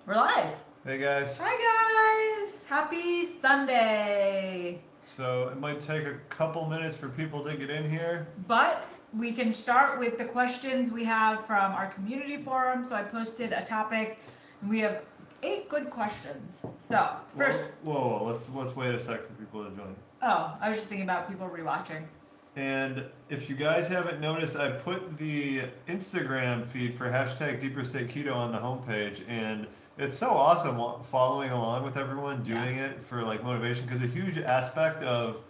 We're live. Hey guys. Hi guys. Happy Sunday. So it might take a couple minutes for people to get in here. But we can start with the questions we have from our community forum. So I posted a topic and we have 8 good questions. So first. Whoa. Let's wait a sec for people to join. Oh, I was just thinking about people rewatching. And if you guys haven't noticed, I put the Instagram feed for hashtag Deeper State Keto on the homepage, and it's so awesome following along with everyone doing it for like motivation, because a huge aspect of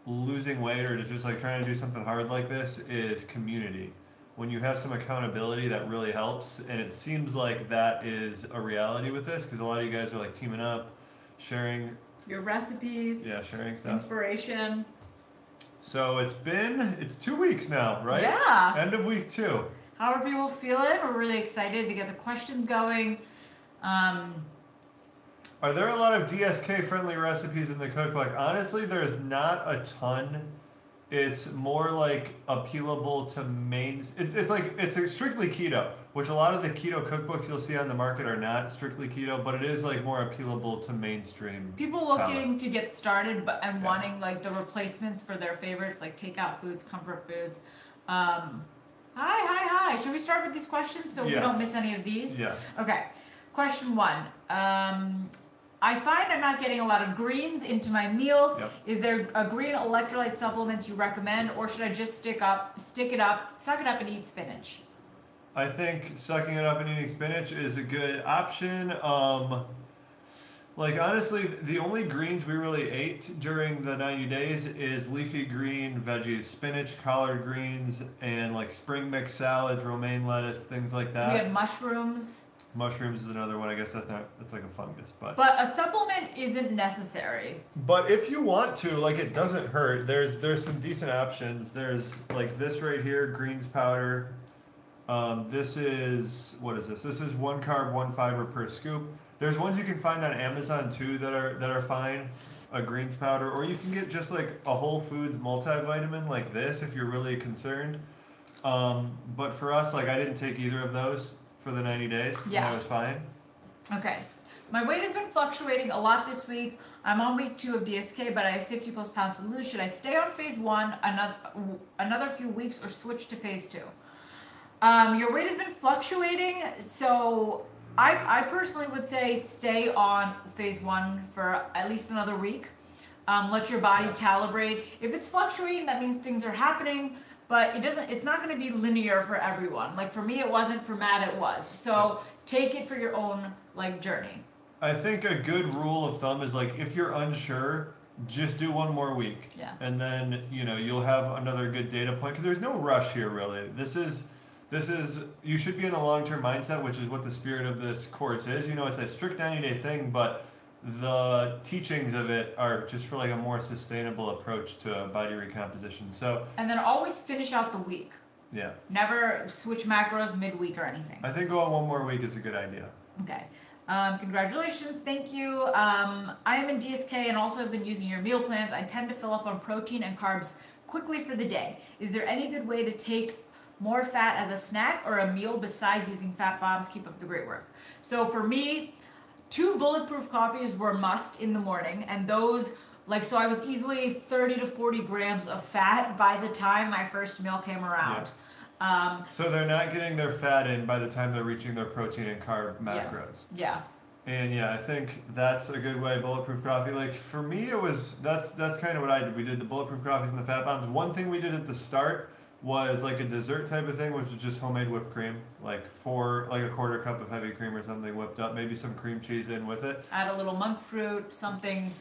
losing weight or just like trying to do something hard like this is community. When you have some accountability, that really helps, and it seems like that is a reality with this, because a lot of you guys are like teaming up, sharing your recipes. Yeah, sharing stuff. Inspiration. So it's 2 weeks now, right? Yeah. End of week 2. How are people feeling? We're really excited to get the questions going. Are there a lot of DSK friendly recipes in the cookbook? Honestly, there's not a ton. It's more like appealable to mains. It's strictly keto, which a lot of the keto cookbooks you'll see on the market are not strictly keto, but it is like more appealable to mainstream. People looking to get started and wanting like the replacements for their favorites, like takeout foods, comfort foods. Hi. Should we start with these questions so we don't miss any of these? Yeah. Okay. Question 1. I find I'm not getting a lot of greens into my meals. Yep. Is there a green electrolyte supplements you recommend, or should I just suck it up and eat spinach? I think sucking it up and eating spinach is a good option. Like honestly, the only greens we really ate during the 90 days is leafy green veggies, spinach, collard greens, and like spring mix salads, romaine lettuce, things like that. We had mushrooms. Mushrooms is another one. I guess that's like a fungus, but a supplement isn't necessary. But if you want to, like, it doesn't hurt. There's some decent options. There's like this right here, greens powder. This is, what is this? This is 1 carb, 1 fiber per scoop. There's ones you can find on Amazon too that are fine. A greens powder, or you can get just like a Whole Foods multivitamin like this if you're really concerned. But for us, like, I didn't take either of those for the 90 days. Yeah. And I was fine. Okay. My weight has been fluctuating a lot this week. I'm on week 2 of DSK, but I have 50 plus pounds to lose. Should I stay on phase 1 another few weeks or switch to phase 2? Your weight has been fluctuating, so I personally would say stay on phase 1 for at least another week. Let your body calibrate. If it's fluctuating, that means things are happening. But it's not going to be linear for everyone. Like for me, it wasn't. For Matt, it was. So take it for your own like journey. I think a good rule of thumb is like if you're unsure, just do 1 more week. Yeah. And then you'll have another good data point, because there's no rush here really. This is you should be in a long-term mindset, which is what the spirit of this course is. It's a strict 90-day thing, but the teachings of it are just for like a more sustainable approach to body recomposition. And then always finish out the week. Yeah. Never switch macros midweek or anything. I think going 1 more week is a good idea. Okay. Congratulations. Thank you. I am in DSK and also have been using your meal plans. I tend to fill up on protein and carbs quickly for the day. Is there any good way to take more fat as a snack or a meal besides using fat bombs? Keep up the great work. So for me, 2 bulletproof coffees were a must in the morning, and those, so I was easily 30 to 40 grams of fat by the time my first meal came around. Yeah. So they're not getting their fat in by the time they're reaching their protein and carb macros. Yeah. And I think that's a good way. Bulletproof coffee. Like for me, that's kind of what I did. We did the bulletproof coffees and the fat bombs. One thing we did at the start was like a dessert type of thing, which was just homemade whipped cream, like a quarter cup of heavy cream or something whipped up, maybe some cream cheese in with it. Add a little monk fruit, something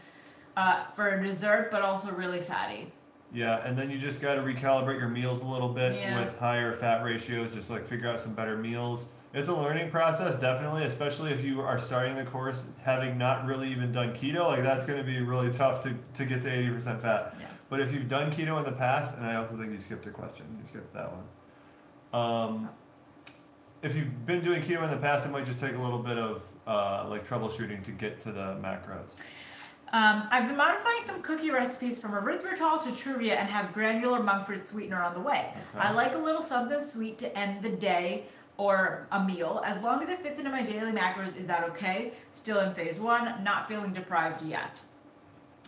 for a dessert, but also really fatty. Yeah, and then you just got to recalibrate your meals a little bit with higher fat ratios, just like figure out some better meals. It's a learning process, definitely, especially if you are starting the course having not really even done keto. Like that's going to be really tough to get to 80% fat. Yeah. But if you've done keto in the past, and I also think you skipped a question, you skipped that one. If you've been doing keto in the past, it might just take a little bit of like troubleshooting to get to the macros. I've been modifying some cookie recipes from erythritol to Truvia and have granular monk fruit sweetener on the way. Okay. I like a little something sweet to end the day. or a meal, as long as it fits into my daily macros. Is that okay? Still in phase 1, not feeling deprived yet.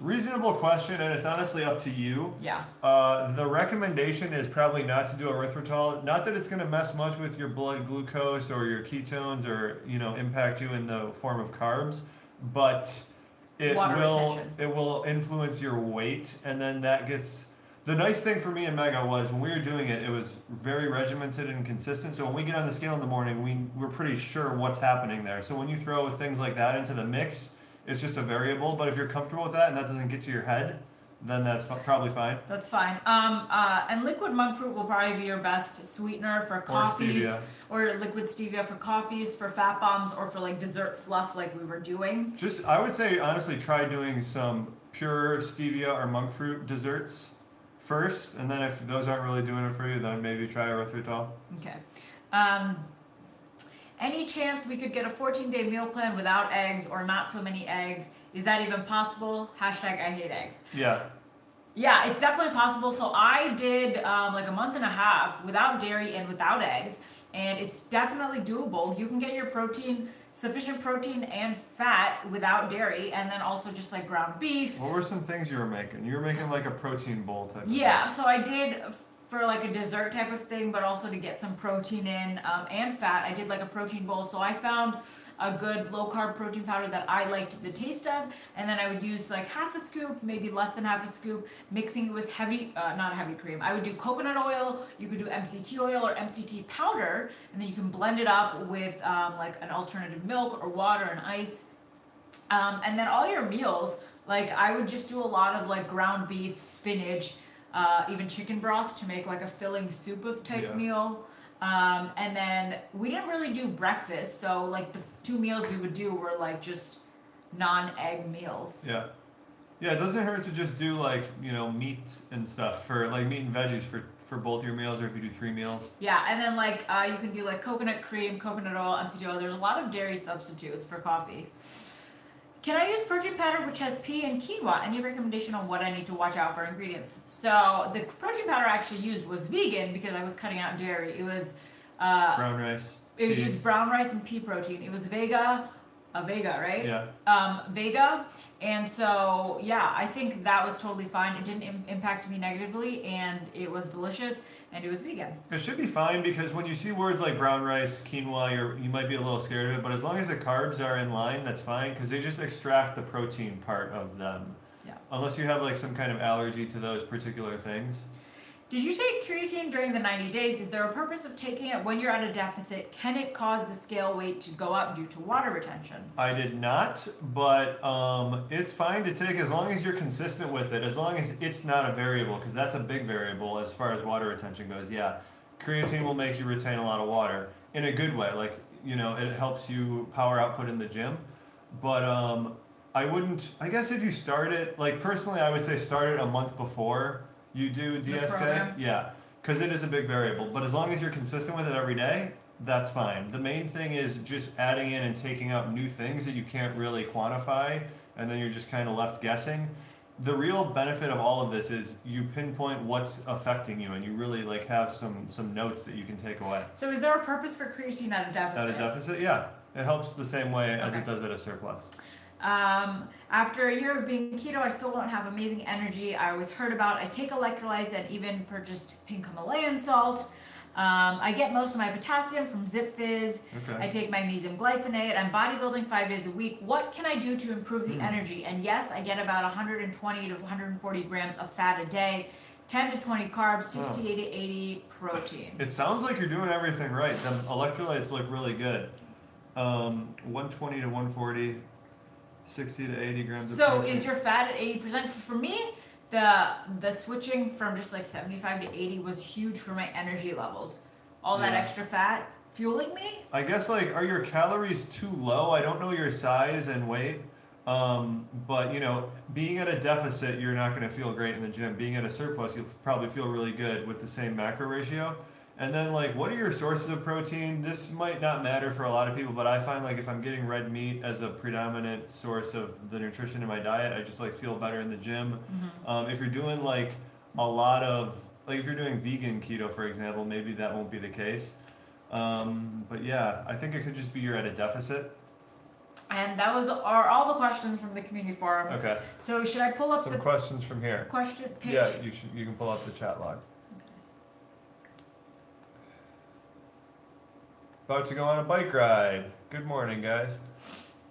Reasonable question, and it's honestly up to you. Yeah. The recommendation is probably not to do erythritol. Not that it's going to mess much with your blood glucose or your ketones or impact you in the form of carbs, but it will influence your weight, and then that gets. The nice thing for me in Mega was when we were doing it, it was very regimented and consistent. So when we get on the scale in the morning, we're pretty sure what's happening there. So when you throw things like that into the mix, it's just a variable. But if you're comfortable with that and that doesn't get to your head, then that's probably fine. That's fine. And liquid monk fruit will probably be your best sweetener for coffees, or liquid stevia for coffees, for fat bombs, or for like dessert fluff like we were doing. I would say honestly, try doing some pure stevia or monk fruit desserts first, and then if those aren't really doing it for you, then maybe try erythritol. Okay. Any chance we could get a 14-day meal plan without eggs or not so many eggs? Is that even possible? # I hate eggs. Yeah. Yeah, it's definitely possible. So I did like a month and a half without dairy and without eggs, and it's definitely doable. You can get your protein, sufficient protein and fat without dairy, and then also just like ground beef. What were some things you were making? You were making like a protein bowl type of thing. Yeah, so I did for like a dessert type of thing, but also to get some protein in and fat. I did like a protein bowl. So I found a good low carb protein powder that I liked the taste of, and then I would use like half a scoop, maybe less than half a scoop, mixing it with not heavy cream. I would do coconut oil. You could do MCT oil or MCT powder, and then you can blend it up with like an alternative milk or water and ice. And then all your meals, like I would just do a lot of like ground beef, spinach, even chicken broth to make like a filling soup of type meal. And then we didn't really do breakfast, so like the 2 meals we would do were like just non-egg meals. Yeah. Yeah, it doesn't hurt to just do like, meat and stuff for like meat and veggies for both your meals, or if you do 3 meals. Yeah, and then like you can do like coconut cream, coconut oil, MCT oil. There's a lot of dairy substitutes for coffee. Can I use protein powder which has pea and quinoa? Any recommendation on what I need to watch out for ingredients? So the protein powder I actually used was vegan because I was cutting out dairy. It was brown rice. It used brown rice and pea protein. It was Vega, right? Yeah. Vega, and so yeah, I think that was totally fine. It didn't impact me negatively, and it was delicious, and it was vegan. It should be fine because when you see words like brown rice, quinoa, you might be a little scared of it, but as long as the carbs are in line, that's fine because they just extract the protein part of them. Yeah. Unless you have like some kind of allergy to those particular things. Did you take creatine during the 90 days? Is there a purpose of taking it when you're at a deficit? Can it cause the scale weight to go up due to water retention? I did not, but it's fine to take as long as you're consistent with it, as long as it's not a variable, because that's a big variable as far as water retention goes. Yeah, creatine will make you retain a lot of water in a good way. Like, it helps you power output in the gym. But I guess if you start it, like personally, I would say start it a month before you do DSK, yeah, because it is a big variable. But as long as you're consistent with it every day, that's fine. The main thing is just adding in and taking out new things that you can't really quantify, and then you're just kind of left guessing. The real benefit of all of this is you pinpoint what's affecting you, and you really like have some notes that you can take away. So is there a purpose for creatine at a deficit? At a deficit, yeah. It helps the same way as it does at a surplus. After a year of being keto, I still don't have amazing energy. I always heard about. I take electrolytes and even purchased pink Himalayan salt. I get most of my potassium from ZipFizz. Okay. I take magnesium glycinate. I'm bodybuilding 5 days a week. What can I do to improve the energy? And yes, I get about 120 to 140 grams of fat a day, 10 to 20 carbs, 60 to 80 protein. It sounds like you're doing everything right. The electrolytes look really good. 120 to 140. 60 to 80 grams of protein. So is your fat at 80%? For me, the switching from just like 75 to 80 was huge for my energy levels. All that extra fat fueling me? I guess like, are your calories too low? I don't know your size and weight. But being at a deficit, you're not going to feel great in the gym. Being at a surplus, you'll probably feel really good with the same macro ratio. And then like, what are your sources of protein? This might not matter for a lot of people, but I find like if I'm getting red meat as a predominant source of the nutrition in my diet, I just like feel better in the gym. Mm-hmm. If you're doing like a lot of, like if you're doing vegan keto, for example, maybe that won't be the case. But yeah, I think it could just be you're at a deficit. And that are all the questions from the community forum. Okay. So should I pull up some questions from here? Question page? Yeah, you can pull up the chat log. Okay. About to go on a bike ride. Good morning, guys.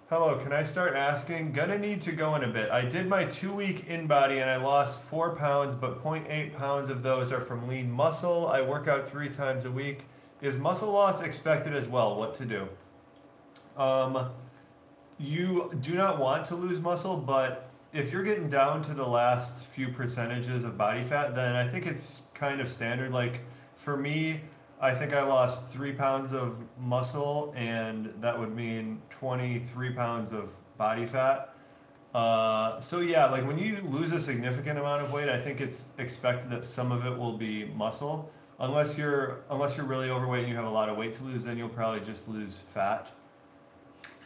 Hello, can I start asking? Gonna need to go in a bit. I did my 2-week in-body and I lost 4 pounds, but 0.8 pounds of those are from lean muscle. I work out 3 times a week. Is muscle loss expected as well? What to do? You do not want to lose muscle, but if you're getting down to the last few percentages of body fat, then I think it's kind of standard. Like for me, I think I lost 3 pounds of muscle, and that would mean 23 pounds of body fat. So yeah, like when you lose a significant amount of weight, I think it's expected that some of it will be muscle. Unless you're really overweight and you have a lot of weight to lose, then you'll probably just lose fat.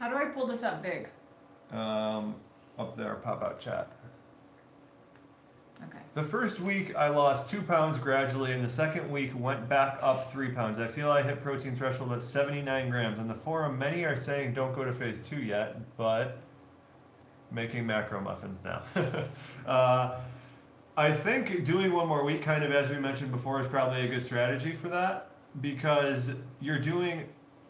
How do I pull this up big? Up there, pop out chat. Okay. The first week I lost 2 pounds gradually, and the second week went back up 3 pounds. I feel I hit protein threshold at 79 grams. On the forum, many are saying don't go to phase 2 yet, but making macro muffins now. I think doing 1 more week, kind of as we mentioned before, is probably a good strategy for that, because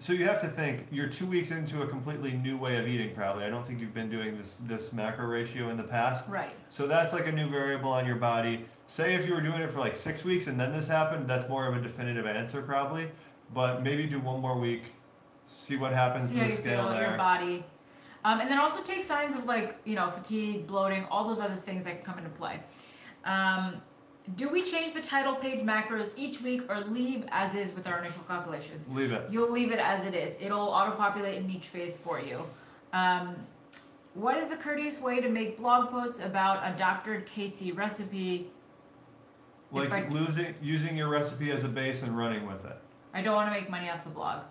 so you have to think, you're 2 weeks into a completely new way of eating probably. I don't think you've been doing this macro ratio in the past. Right. So that's like a new variable on your body. Say if you were doing it for like 6 weeks and then this happened, that's more of a definitive answer probably. But maybe do 1 more week, see what happens to the scale there. Your body. And then also take signs of fatigue, bloating, all those other things that can come into play. Do we change the title page macros each week or leave as is with our initial calculations? Leave it. You'll leave it as it is. It'll auto-populate in each phase for you. What is a courteous way to make blog posts about a Dr. Casey recipe? Like using your recipe as a base and running with it. I don't want to make money off the blog.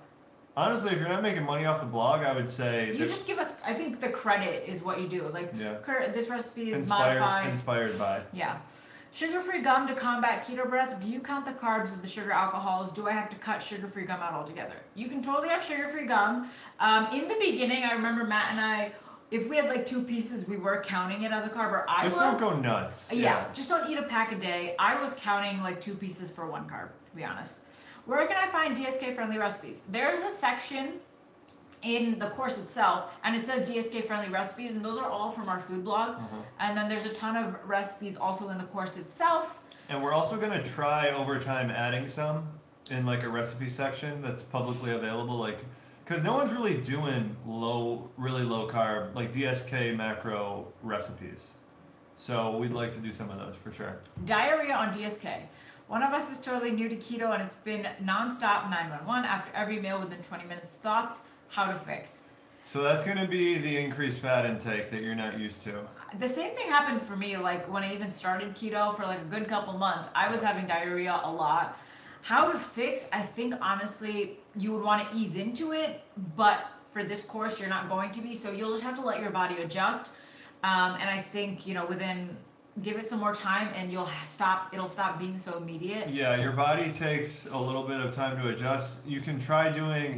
Honestly, if you're not making money off the blog, I would say... You just give us... I think the credit is what you do. Like, yeah. This recipe is modified. Inspired by. Yeah. Sugar-free gum to combat keto breath. Do you count the carbs of the sugar alcohols? Do I have to cut sugar-free gum out altogether? You can totally have sugar-free gum. In the beginning, I remember Matt and I, if we had like 2 pieces, we were counting it as a carb. Or just don't go nuts. Yeah, just don't eat a pack a day. I was counting like 2 pieces for 1 carb, to be honest. Where can I find DSK-friendly recipes? There's a section in the course itself, and it says DSK-friendly recipes, and those are all from our food blog. And then there's a ton of recipes also in the course itself. And we're also going to try over time adding some in like a recipe section that's publicly available, like because no one's really doing really low carb like DSK macro recipes. So we'd like to do some of those for sure. Diarrhea on DSK. One of us is totally new to keto, and it's been nonstop 911 after every meal within 20 minutes. Thoughts? How to fix. So that's going to be the increased fat intake that you're not used to. The same thing happened for me, like when I even started keto for like a good couple months. I was having diarrhea a lot. How to fix, I think honestly, you would want to ease into it, but for this course, you're not going to be, so you'll just have to let your body adjust. And I think, give it some more time and it'll stop being so immediate. Yeah, your body takes a little bit of time to adjust. You can try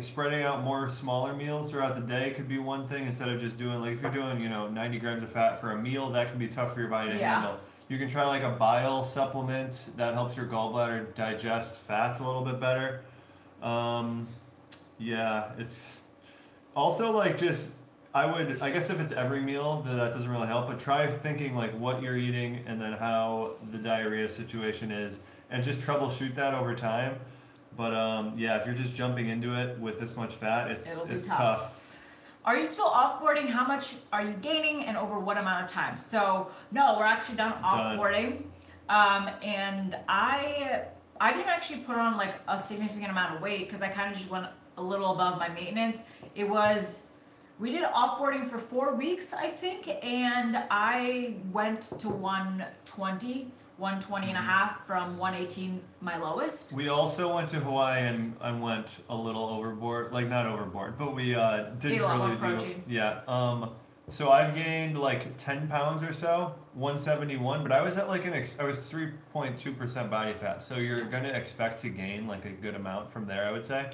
spreading out more smaller meals throughout the day could be one thing, instead of just doing, like if you're doing, 90 grams of fat for a meal, that can be tough for your body to handle. You can try like a bile supplement that helps your gallbladder digest fats a little bit better. Yeah, it's also like just... I guess if it's every meal, that doesn't really help, but try thinking like what you're eating and then how the diarrhea situation is, and just troubleshoot that over time. But yeah, if you're just jumping into it with this much fat, it's tough. Are you still offboarding? How much are you gaining and over what amount of time? So no, we're actually done offboarding. And I didn't actually put on like a significant amount of weight because I kind of just went a little above my maintenance. We did offboarding for 4 weeks, I think, and I went to 120 and a half from 118, my lowest. We also went to Hawaii and went a little overboard, like not overboard, but we didn't really do. Yeah. So I've gained like 10 pounds or so, 171, but I was at like I was 3.2% body fat. So you're gonna expect to gain like a good amount from there, I would say.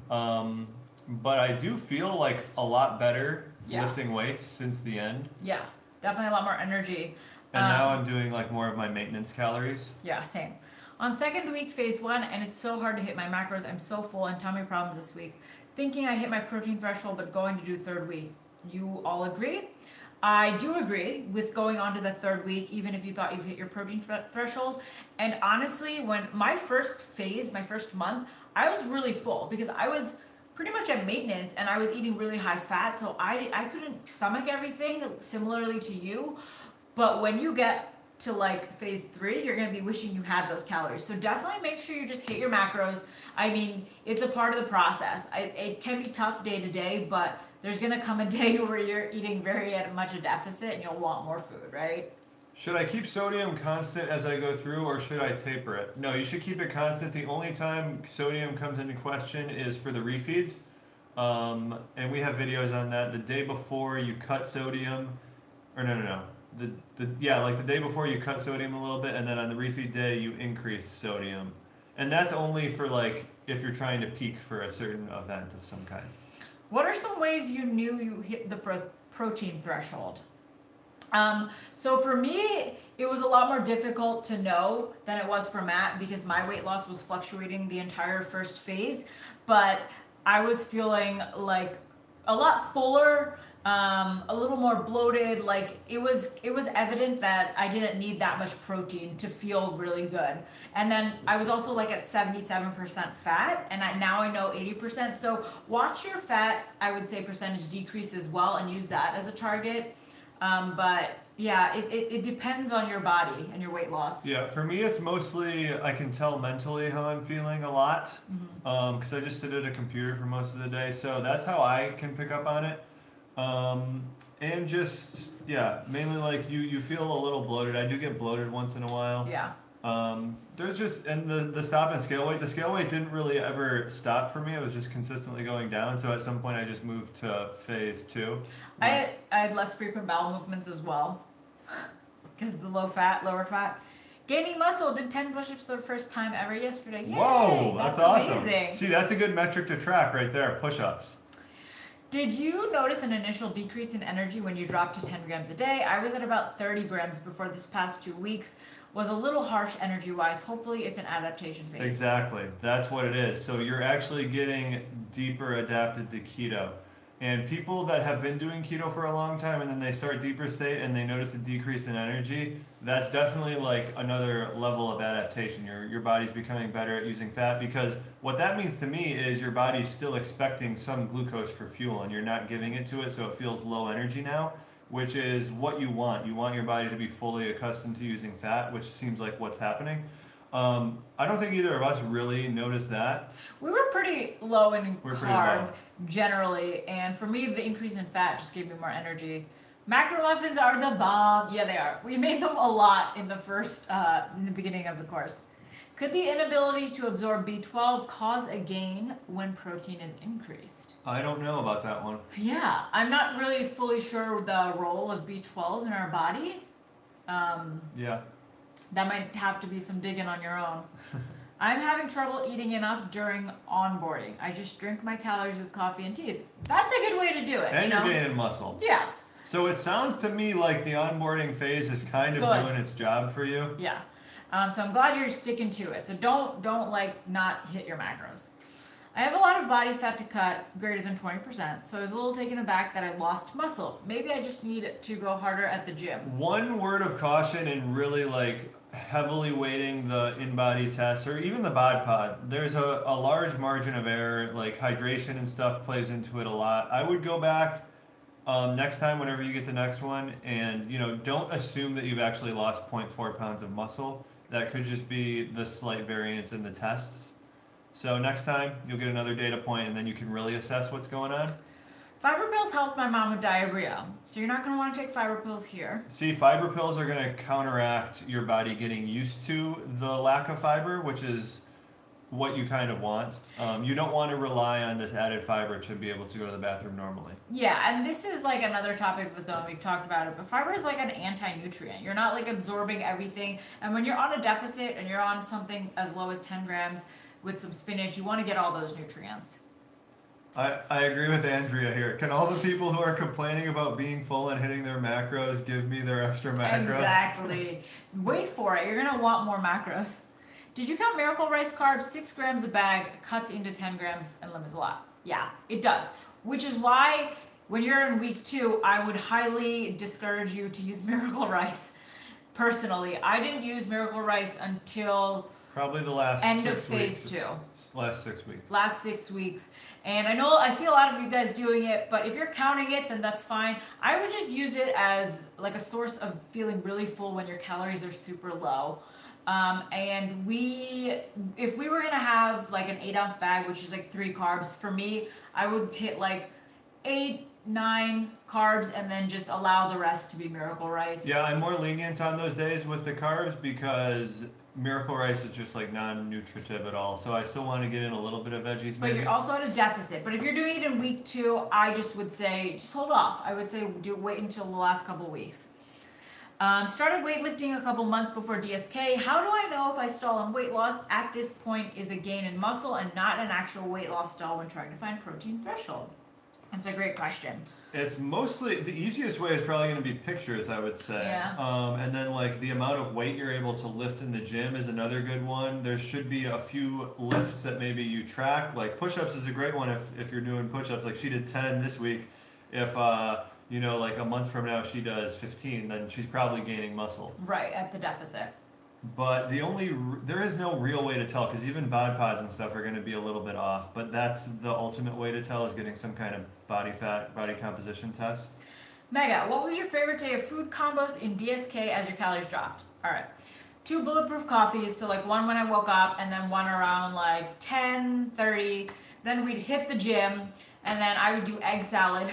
But I do feel like a lot better Yeah. lifting weights since the end. Yeah, definitely a lot more energy. And now I'm doing like more of my maintenance calories. Yeah, same. On second week, phase one, and it's so hard to hit my macros. I'm so full and tummy problems this week. Thinking I hit my protein threshold, but going to do third week. You all agree? I do agree with going on to the third week, even if you thought you've hit your protein threshold. And honestly, when my first phase, my first month, I was really full because I was pretty much at maintenance and I was eating really high fat, so I couldn't stomach everything similarly to you. But when you get to like phase 3, you're going to be wishing you had those calories. So definitely make sure you just hit your macros. I mean, it's a part of the process. It can be tough day to day, but there's going to come a day where you're eating very at much a deficit and you'll want more food, right? Should I keep sodium constant as I go through, or should I taper it? No, you should keep it constant. The only time sodium comes into question is for the refeeds. And we have videos on that. The day before you cut sodium, or no. Like the day before you cut sodium a little bit, and then on the refeed day you increase sodium. And that's only for like if you're trying to peak for a certain event of some kind. What are some ways you knew you hit the protein threshold? So for me, it was a lot more difficult to know than it was for Matt because my weight loss was fluctuating the entire first phase, but I was feeling like a lot fuller, a little more bloated. Like it was evident that I didn't need that much protein to feel really good. And then I was also like at 77% fat, and now I know 80%. So watch your fat, I would say, percentage decrease as well, and use that as a target. But yeah, it depends on your body and your weight loss. Yeah, for me it's mostly I can tell mentally how I'm feeling a lot, Mm-hmm. because I just sit at a computer for most of the day, so that's how I can pick up on it. And just mainly like you feel a little bloated. I do get bloated once in a while. Yeah. There's just, and the stop and scale weight, the scale weight didn't really ever stop for me. It was just consistently going down. So at some point I just moved to phase 2. I had less frequent bowel movements as well because the lower fat. Gaining muscle, did 10 push-ups for the first time ever yesterday. Yay, Whoa, that's awesome. Amazing. See, that's a good metric to track right there, push-ups. Did you notice an initial decrease in energy when you dropped to 10 grams a day? I was at about 30 grams before this past 2 weeks. Was a little harsh energy-wise. Hopefully it's an adaptation phase. Exactly. That's what it is. So you're actually getting deeper adapted to keto. And people that have been doing keto for a long time and then they start deeper state and they notice a decrease in energy, that's definitely like another level of adaptation. Your body's becoming better at using fat, because what that means to me is your body's still expecting some glucose for fuel and you're not giving it to it, so it feels low energy now, which is what you want. You want your body to be fully accustomed to using fat, which seems like what's happening. I don't think either of us really noticed that. We were pretty low in We're pretty carb low. generally, and for me the increase in fat just gave me more energy. Macro muffins are the bomb. Yeah, they are. We made them a lot in the beginning of the course. Could the inability to absorb B12 cause a gain when protein is increased? I don't know about that one. Yeah, I'm not really fully sure the role of B12 in our body. Yeah. That might have to be some digging on your own. I'm having trouble eating enough during onboarding. I just drink my calories with coffee and teas. That's a good way to do it. And you know? you're gaining muscle. Yeah. So it sounds to me like the onboarding phase is kind of Good. doing its job for you. Yeah. So I'm glad you're sticking to it. So don't like not hit your macros. I have a lot of body fat to cut, greater than 20%, so I was a little taken aback that I lost muscle. Maybe I just need to go harder at the gym. One word of caution in really like heavily weighting the in-body test or even the bod pod, there's a large margin of error, like hydration and stuff plays into it a lot. I would go back next time whenever you get the next one, and don't assume that you've actually lost 0.4 pounds of muscle. That could just be the slight variance in the tests. So next time, you'll get another data point, and then you can really assess what's going on. Fiber pills helped my mom with diarrhea, so you're not going to want to take fiber pills here. See, fiber pills are going to counteract your body getting used to the lack of fiber, which is what you kind of want. You don't want to rely on this added fiber to be able to go to the bathroom normally. Yeah, and this is like another topic of its own. We've talked about it, but fiber is like an anti-nutrient. You're not like absorbing everything, and when you're on a deficit and you're on something as low as 10 grams, with some spinach, you want to get all those nutrients. I agree with Andrea here. Can all the people who are complaining about being full and hitting their macros give me their extra macros? Exactly. Wait for it. You're going to want more macros. Did you count Miracle Rice carbs? 6 grams a bag, cuts into 10 grams and limits a lot. Yeah, it does. Which is why when you're in week 2, I would highly discourage you to use Miracle Rice. Personally, I didn't use Miracle Rice until probably the last end 6 of phase weeks. 2. Last 6 weeks. Last 6 weeks. And I see a lot of you guys doing it, but if you're counting it, then that's fine. I would just use it as like a source of feeling really full when your calories are super low. And if we were gonna have like an 8-ounce bag, which is like 3 carbs, for me, I would hit like 8, 9 carbs and then just allow the rest to be Miracle Rice. Yeah, I'm more lenient on those days with the carbs because Miracle Rice is just like non-nutritive at all. So I still want to get in a little bit of veggies. But you're also at a deficit. But if you're doing it in week 2, I just would say just hold off. I would say wait until the last couple weeks. Started weightlifting a couple months before DSK. How do I know if I stall on weight loss at this point is a gain in muscle and not an actual weight loss stall when trying to find protein threshold? That's a great question. It's mostly, the easiest way is probably going to be pictures, I would say. Yeah. And then like the amount of weight you're able to lift in the gym is another good one. There should be a few lifts that maybe you track. Like push-ups is a great one if you're doing push-ups. Like she did 10 this week. If, like a month from now she does 15, then she's probably gaining muscle. Right, at the deficit. But there is no real way to tell because even bod pods and stuff are going to be a little bit off. But that's the ultimate way to tell is getting some kind of body composition test. Mega, what was your favorite day of food combos in DSK as your calories dropped? All right. 2 bulletproof coffees, so like one when I woke up and then one around like 10:30. Then we'd hit the gym and then I would do egg salad.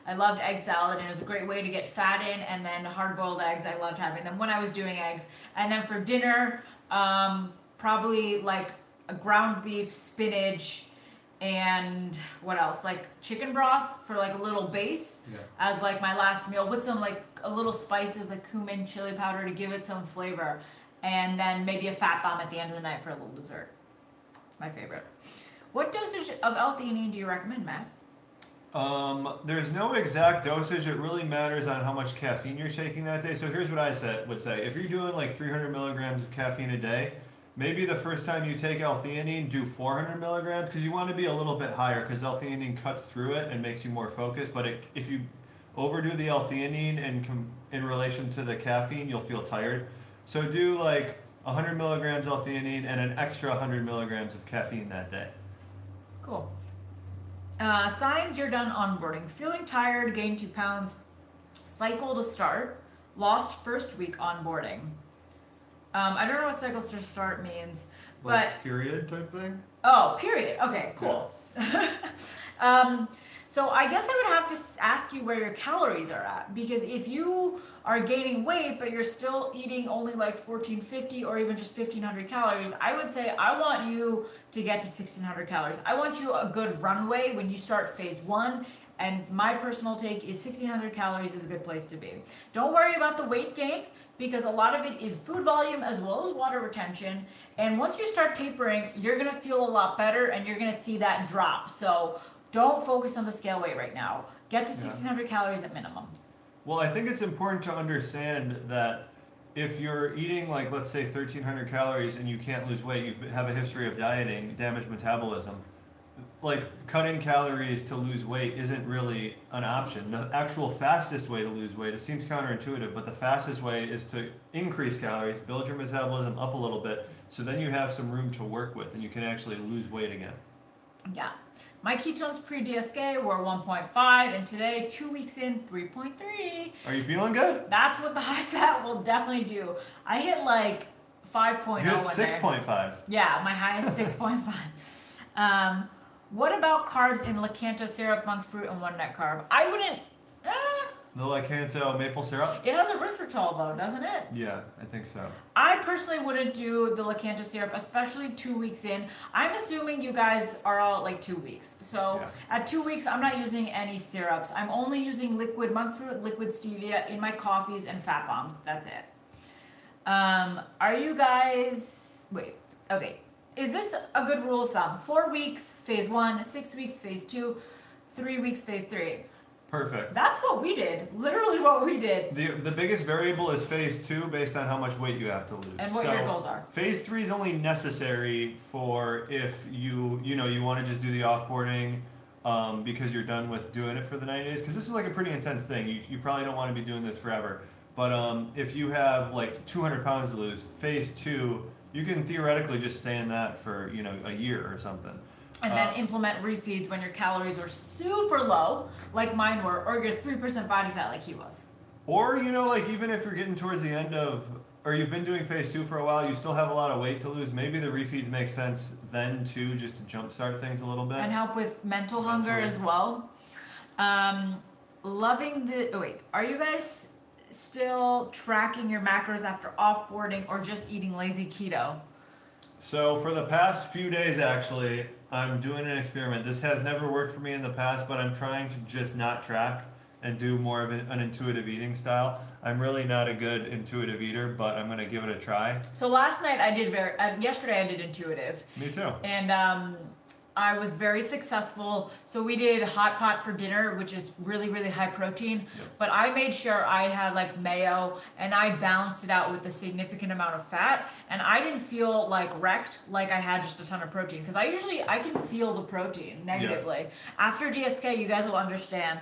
I loved egg salad and it was a great way to get fat in, and then hard-boiled eggs, I loved having them when I was doing eggs. And then for dinner, probably like a ground beef, spinach, and what else? Like chicken broth for like a little base as like my last meal with some like a little spices like cumin, chili powder to give it some flavor. And then maybe a fat bomb at the end of the night for a little dessert. My favorite. What dosage of L-theanine do you recommend, Matt? There's no exact dosage. It really matters on how much caffeine you're taking that day. So here's what I would say. If you're doing like 300 milligrams of caffeine a day, maybe the first time you take L-theanine, do 400 milligrams because you want to be a little bit higher because L-theanine cuts through it and makes you more focused. But if you overdo the L-theanine in relation to the caffeine, you'll feel tired. So do like 100 milligrams L-theanine and an extra 100 milligrams of caffeine that day. Cool. Signs you're done onboarding. Feeling tired, gained 2 pounds, cycle to start, lost first week onboarding. I don't know what cycle to start means, like period type thing? Oh, period. Okay, cool. Yeah. So I guess I would have to ask you where your calories are at, because if you are gaining weight but you're still eating only like 1450 or even just 1500 calories, I would say I want you to get to 1600 calories. I want you a good runway when you start phase 1, and my personal take is 1600 calories is a good place to be. Don't worry about the weight gain because a lot of it is food volume as well as water retention, and once you start tapering, you're going to feel a lot better and you're going to see that drop. So don't focus on the scale weight right now. Get to 1600 calories at minimum. Well, I think it's important to understand that if you're eating like, let's say 1300 calories and you can't lose weight, you have a history of dieting, damaged metabolism, like cutting calories to lose weight isn't really an option. The actual fastest way to lose weight, it seems counterintuitive, but the fastest way is to increase calories, build your metabolism up a little bit, so then you have some room to work with and you can actually lose weight again. Yeah. My ketones pre-DSK were 1.5, and today, 2 weeks in, 3.3. Are you feeling good? That's what the high fat will definitely do. I hit like 5.0. You hit 6.5. Yeah, my high is 6.5. What about carbs in Lakanto syrup, monk fruit, and one net carb? I wouldn't. The Lakanto maple syrup? It has erythritol though, doesn't it? Yeah, I think so. I personally wouldn't do the Lakanto syrup, especially 2 weeks in. I'm assuming you guys are all like 2 weeks. So at 2 weeks, I'm not using any syrups. I'm only using liquid monk fruit, liquid stevia in my coffees and fat bombs. That's it. Are you guys... Wait. Okay. is this a good rule of thumb? 4 weeks, phase 1, 6 weeks, phase 2, 3 weeks, phase 3. Perfect. That's what we did. Literally what we did. The biggest variable is phase 2 based on how much weight you have to lose. And what your goals are. Phase 3 is only necessary for if you want to just do the offboarding because you're done with doing it for the 90 days. Because this is like a pretty intense thing. You probably don't want to be doing this forever. But if you have like 200 pounds to lose, phase 2, you can theoretically just stay in that for a year or something. And then implement refeeds when your calories are super low, like mine were, or you're 3% body fat like he was. Or, like even if you're getting towards the end of, or you've been doing phase 2 for a while, you still have a lot of weight to lose, maybe the refeeds make sense then too, just to jumpstart things a little bit. And help with mental hunger as well. Are you guys still tracking your macros after offboarding or just eating lazy keto? So for the past few days, actually, I'm doing an experiment. This has never worked for me in the past, but I'm trying to just not track and do more of an intuitive eating style. I'm really not a good intuitive eater, but I'm going to give it a try. So last night yesterday I did intuitive. Me too. And I was very successful. So we did hot pot for dinner, which is really, really high protein. Yep. But I made sure I had like mayo and I balanced it out with a significant amount of fat. And I didn't feel like wrecked like I had just a ton of protein. Because I can feel the protein negatively. Yep. After DSK, you guys will understand.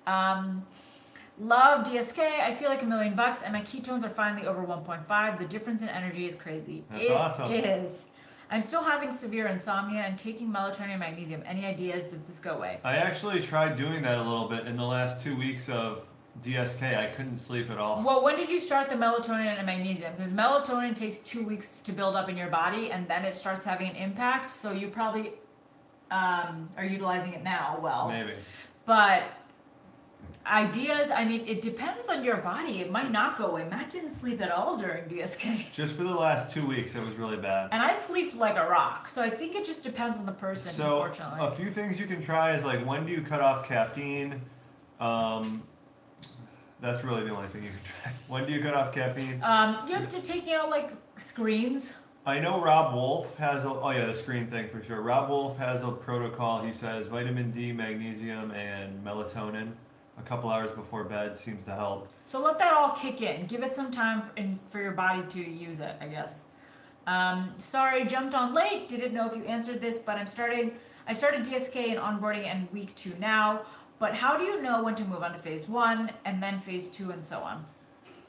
Love DSK. I feel like $1 million and my ketones are finally over 1.5. The difference in energy is crazy. That's awesome. It is. I'm still having severe insomnia and taking melatonin and magnesium. Any ideas? Does this go away? I actually tried doing that a little bit in the last 2 weeks of DSK. I couldn't sleep at all. Well, when did you start the melatonin and magnesium? Because melatonin takes 2 weeks to build up in your body and then it starts having an impact. So you probably are utilizing it now. Well, maybe. But ideas, it depends on your body. It might not go away. Matt didn't sleep at all during DSK. Just for the last 2 weeks, it was really bad. And I slept like a rock. So I think it just depends on the person, unfortunately. A few things you can try is like, when do you cut off caffeine? That's really the only thing you can try. When do you cut off caffeine? You have to take out like screens. I know Rob Wolf has the screen thing for sure. Rob Wolf has a protocol. He says vitamin D, magnesium, and melatonin a couple hours before bed seems to help. So let that all kick in. Give it some time for your body to use it, I guess. Sorry, jumped on late. Didn't know if you answered this, but I started DSK and onboarding in week 2 now. But how do you know when to move on to phase 1 and then phase 2 and so on?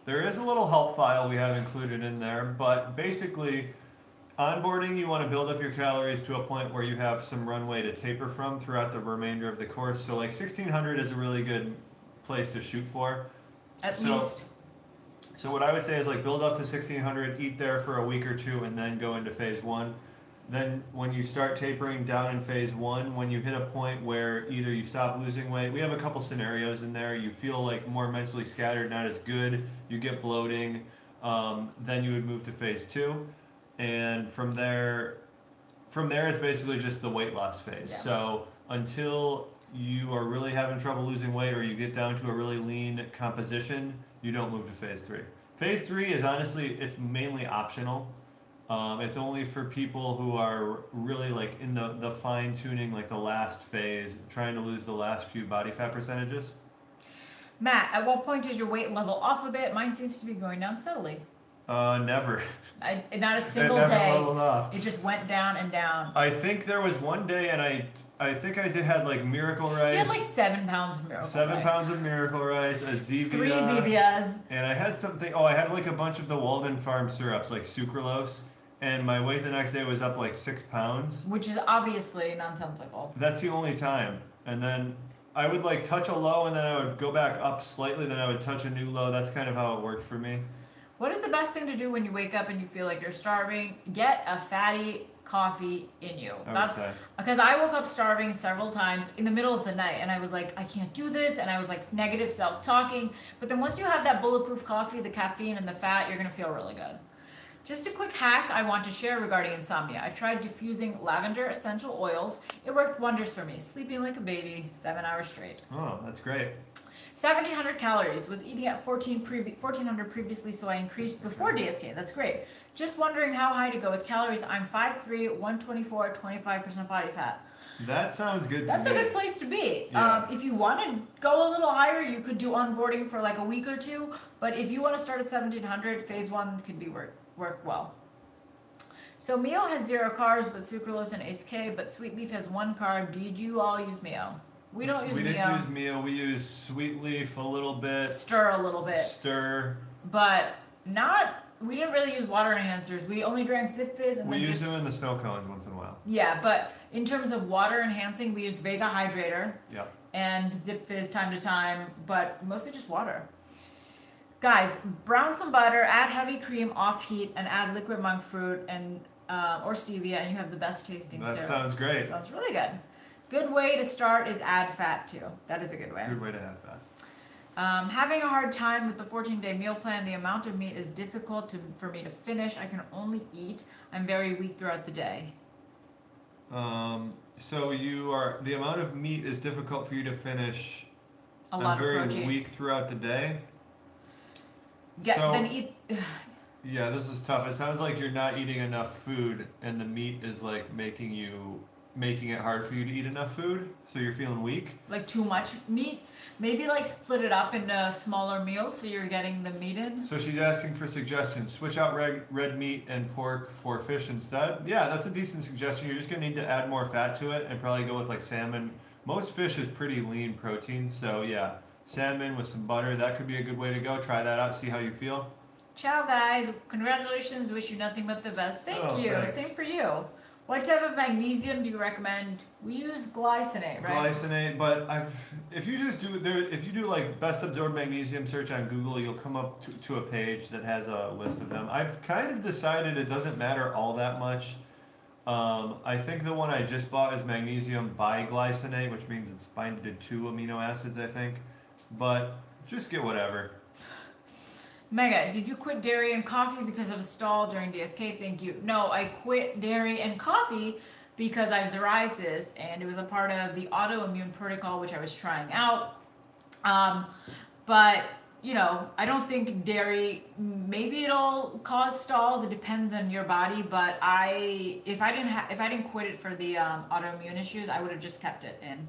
There is a little help file we have included in there, but basically, onboarding, you want to build up your calories to a point where you have some runway to taper from throughout the remainder of the course. So like 1600 is a really good place to shoot for. At least. So what I would say is like build up to 1600, eat there for a week or 2, and then go into phase 1. Then when you start tapering down in phase 1, when you hit a point where either you stop losing weight, we have a couple scenarios in there. You feel like more mentally scattered, not as good, you get bloating, then you would move to phase 2. And from there it's basically just the weight loss phase. Yeah. So until you are really having trouble losing weight or you get down to a really lean composition, you don't move to phase 3. Phase 3 is honestly, it's mainly optional. It's only for people who are really like in the fine tuning, like the last phase, trying to lose the last few body fat percentages. Matt, at what point is your weight level off a bit? Mine seems to be going down steadily. Never. Not a single it never day. leveled off. It just went down and down. I think there was one day, and I think I had like Miracle Rice. You had like 7 pounds of Miracle Rice. 7 pounds of Miracle Rice, a Zevia. 3 Zevias. And I had something. I had like a bunch of the Walden Farm syrups, like sucralose. And my weight the next day was up like 6 pounds. Which is obviously nonsensical. That's the only time. And then I would like touch a low, and then I would go back up slightly. Then I would touch a new low. That's kind of how it worked for me. What is the best thing to do when you wake up and you feel like you're starving? Get a fatty coffee in you. That's because I woke up starving several times in the middle of the night and I was like, I can't do this, and I was like negative self-talking. But then once you have that bulletproof coffee, the caffeine and the fat, you're gonna feel really good. Just a quick hack I want to share regarding insomnia. I tried diffusing lavender essential oils. It worked wonders for me. Sleeping like a baby, 7 hours straight. Oh, that's great. 1,700 calories. Was eating at 1,400 previously, so I increased before DSK. That's great. Just wondering how high to go with calories. I'm 5'3", 124, 25% body fat. That sounds good to me. That's a good place to be. Yeah. If you want to go a little higher, you could do onboarding for like a week or two. But if you want to start at 1,700, phase 1 could be work well. So Mio has 0 carbs, but sucralose and Ace K, but Sweet Leaf has 1 carb. Did you all use Mio? We don't use Mio. We didn't use Mio. We use Sweet Leaf a little bit. Stir a little bit. Stir. But not. We didn't really use water enhancers. We only drank Zip Fizz and we use them in the snow cones once in a while. Yeah, but in terms of water enhancing, we used Vega Hydrator. Yeah. And Zip Fizz time to time, but mostly just water. Guys, brown some butter, add heavy cream off heat, and add liquid monk fruit and or stevia, and you have the best tasting syrup. That sounds great. Sounds really good. Good way to start is add fat too. That is a good way. Good way to add fat. Having a hard time with the 14-day meal plan. The amount of meat is difficult for me to finish. I can only eat. I'm very weak throughout the day. So the amount of meat is difficult for you to finish. A lot of protein. I'm very weak throughout the day. Yeah, so, then eat. Yeah, this is tough. It sounds like you're not eating enough food, and the meat is like making it hard for you to eat enough food, so you're feeling weak. Like too much meat? Maybe like split it up into smaller meals so you're getting the meat in. So she's asking for suggestions. Switch out red meat and pork for fish instead. Yeah, that's a decent suggestion. You're just going to need to add more fat to it and probably go with like salmon. Most fish is pretty lean protein, so yeah, salmon with some butter, that could be a good way to go. Try that out, see how you feel. Ciao guys, congratulations, wish you nothing but the best. Thank you, thanks. Same for you. What type of magnesium do you recommend? We use glycinate, right? Glycinate, but if you do like best absorbed magnesium search on Google, you'll come up to a page that has a list of them. I've kind of decided it doesn't matter all that much. I think the one I just bought is magnesium biglycinate, which means it's binding to 2 amino acids, I think. But just get whatever. Mega, did you quit dairy and coffee because of a stall during DSK? Thank you. No, I quit dairy and coffee because I have psoriasis, and it was a part of the autoimmune protocol, which I was trying out. But, you know, I don't think dairy, maybe it'll cause stalls. It depends on your body. But if I didn't quit it for the autoimmune issues, I would have just kept it in.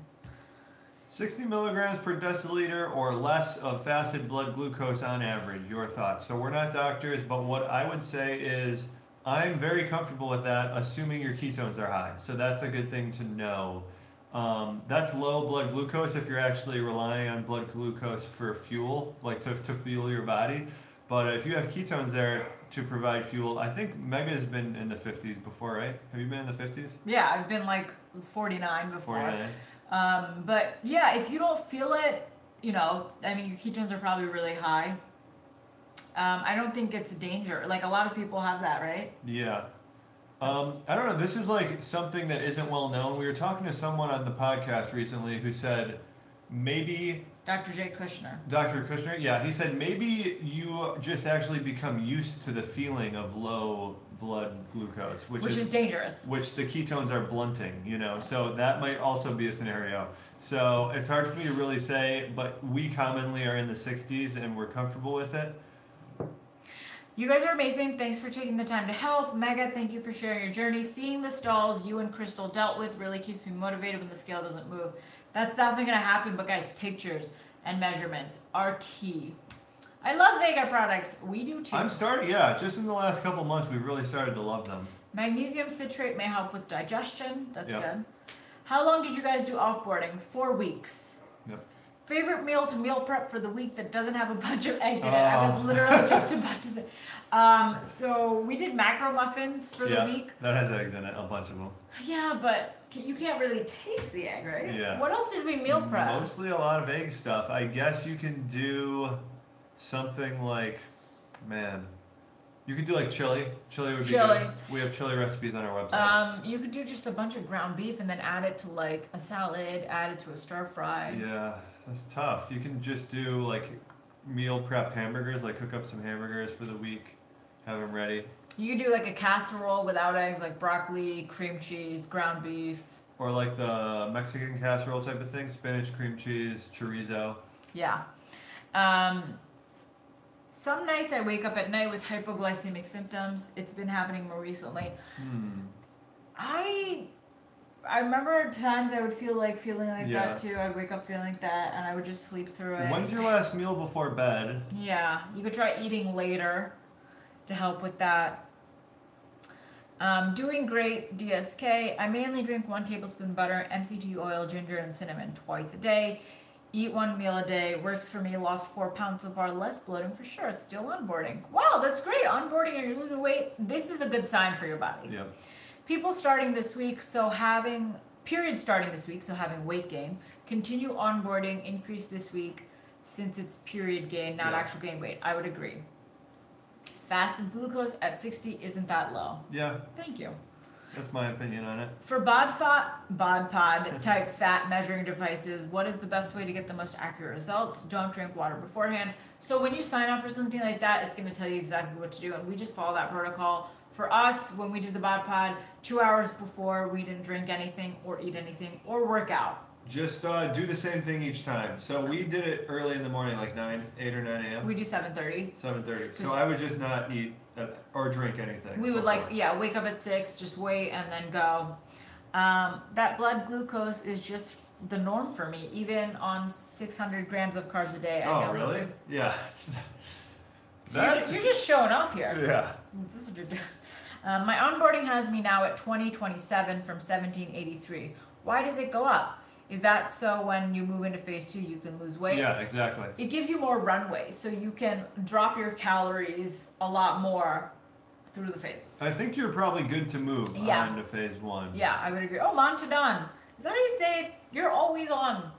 60 milligrams per deciliter or less of fasted blood glucose on average. Your thoughts? So we're not doctors, but what I would say is I'm very comfortable with that, assuming your ketones are high. So that's a good thing to know. That's low blood glucose if you're actually relying on blood glucose for fuel, like to fuel your body. But if you have ketones there to provide fuel, I think Mega's been in the 50s before, right? Have you been in the 50s? Yeah, I've been like 49 before. 49. But yeah, if you don't feel it, you know, I mean, your ketones are probably really high. I don't think it's a danger. Like a lot of people have that, right? Yeah. I don't know. This is like something that isn't well known. We were talking to someone on the podcast recently who said maybe Dr. Jay Kushner. Dr. Kushner, yeah, he said maybe you just actually become used to the feeling of low blood glucose, which is dangerous. Which the ketones are blunting, you know, so that might also be a scenario. So it's hard for me to really say, but we commonly are in the 60s and we're comfortable with it. You guys are amazing. Thanks for taking the time to help. Mega, thank you for sharing your journey. Seeing the stalls you and Crystal dealt with really keeps me motivated when the scale doesn't move. That's definitely going to happen, but guys, pictures and measurements are key. I love Vega products. We do too. Just in the last couple months, we've really started to love them. Magnesium citrate may help with digestion. That's Yep. good. How long did you guys do offboarding? 4 weeks. Yep. Favorite meal to meal prep for the week that doesn't have a bunch of egg in it. I was literally just about to say. So we did macro muffins for the week. That has eggs in it, a bunch of them. Yeah, but you can't really taste the egg, right? Yeah. What else did we meal prep? Mostly a lot of egg stuff. I guess you can do something like, you could do like chili. Chili would be good. We have chili recipes on our website. You could do just a bunch of ground beef and then add it to like a salad, add it to a stir fry. Yeah, that's tough. You can just do like meal prep hamburgers, like cook up some hamburgers for the week, have them ready. You could do like a casserole without eggs, like broccoli, cream cheese, ground beef. Or like the Mexican casserole type of thing, spinach, cream cheese, chorizo. Yeah. Some nights I wake up at night with hypoglycemic symptoms. It's been happening more recently. I remember times I would feeling like that too. I'd wake up feeling like that, and I would just sleep through it. When's your last meal before bed? Yeah, you could try eating later to help with that. Doing great, DSK. I mainly drink 1 tablespoon butter, MCT oil, ginger, and cinnamon twice a day. Eat 1 meal a day. Works for me. Lost 4 pounds so far. Less bloating for sure. Still onboarding. Wow, that's great. Onboarding and you're losing weight. This is a good sign for your body. Yeah. People starting this week, so having weight gain. Continue onboarding. Increase this week since it's period gain, not actual gain weight. I would agree. Fasted glucose at 60 isn't that low. Yeah. Thank you. That's my opinion on it. For bod pod type fat measuring devices, what is the best way to get the most accurate results? Don't drink water beforehand. So when you sign up for something like that, it's going to tell you exactly what to do, and we just follow that protocol. For us, when we did the bod pod, 2 hours before, we didn't drink anything or eat anything or work out. Just do the same thing each time. So we did it early in the morning, like 8 or 9 a.m. We do 7:30. 7:30. So I would just not eat or drink anything. We would wake up at 6, just wait and then go. That blood glucose is just the norm for me, even on 600 grams of carbs a day. I know really? Yeah. So you're just showing off here. Yeah. This is what you're doing. My onboarding has me now at 2027 from 1783. Why does it go up? Is that so when you move into phase 2 you can lose weight? Yeah, exactly. It gives you more runway, so you can drop your calories a lot more through the phases. I think you're probably good to move on to phase 1. Yeah, I would agree. Oh, Montudan. Is that how you say it? You're always on.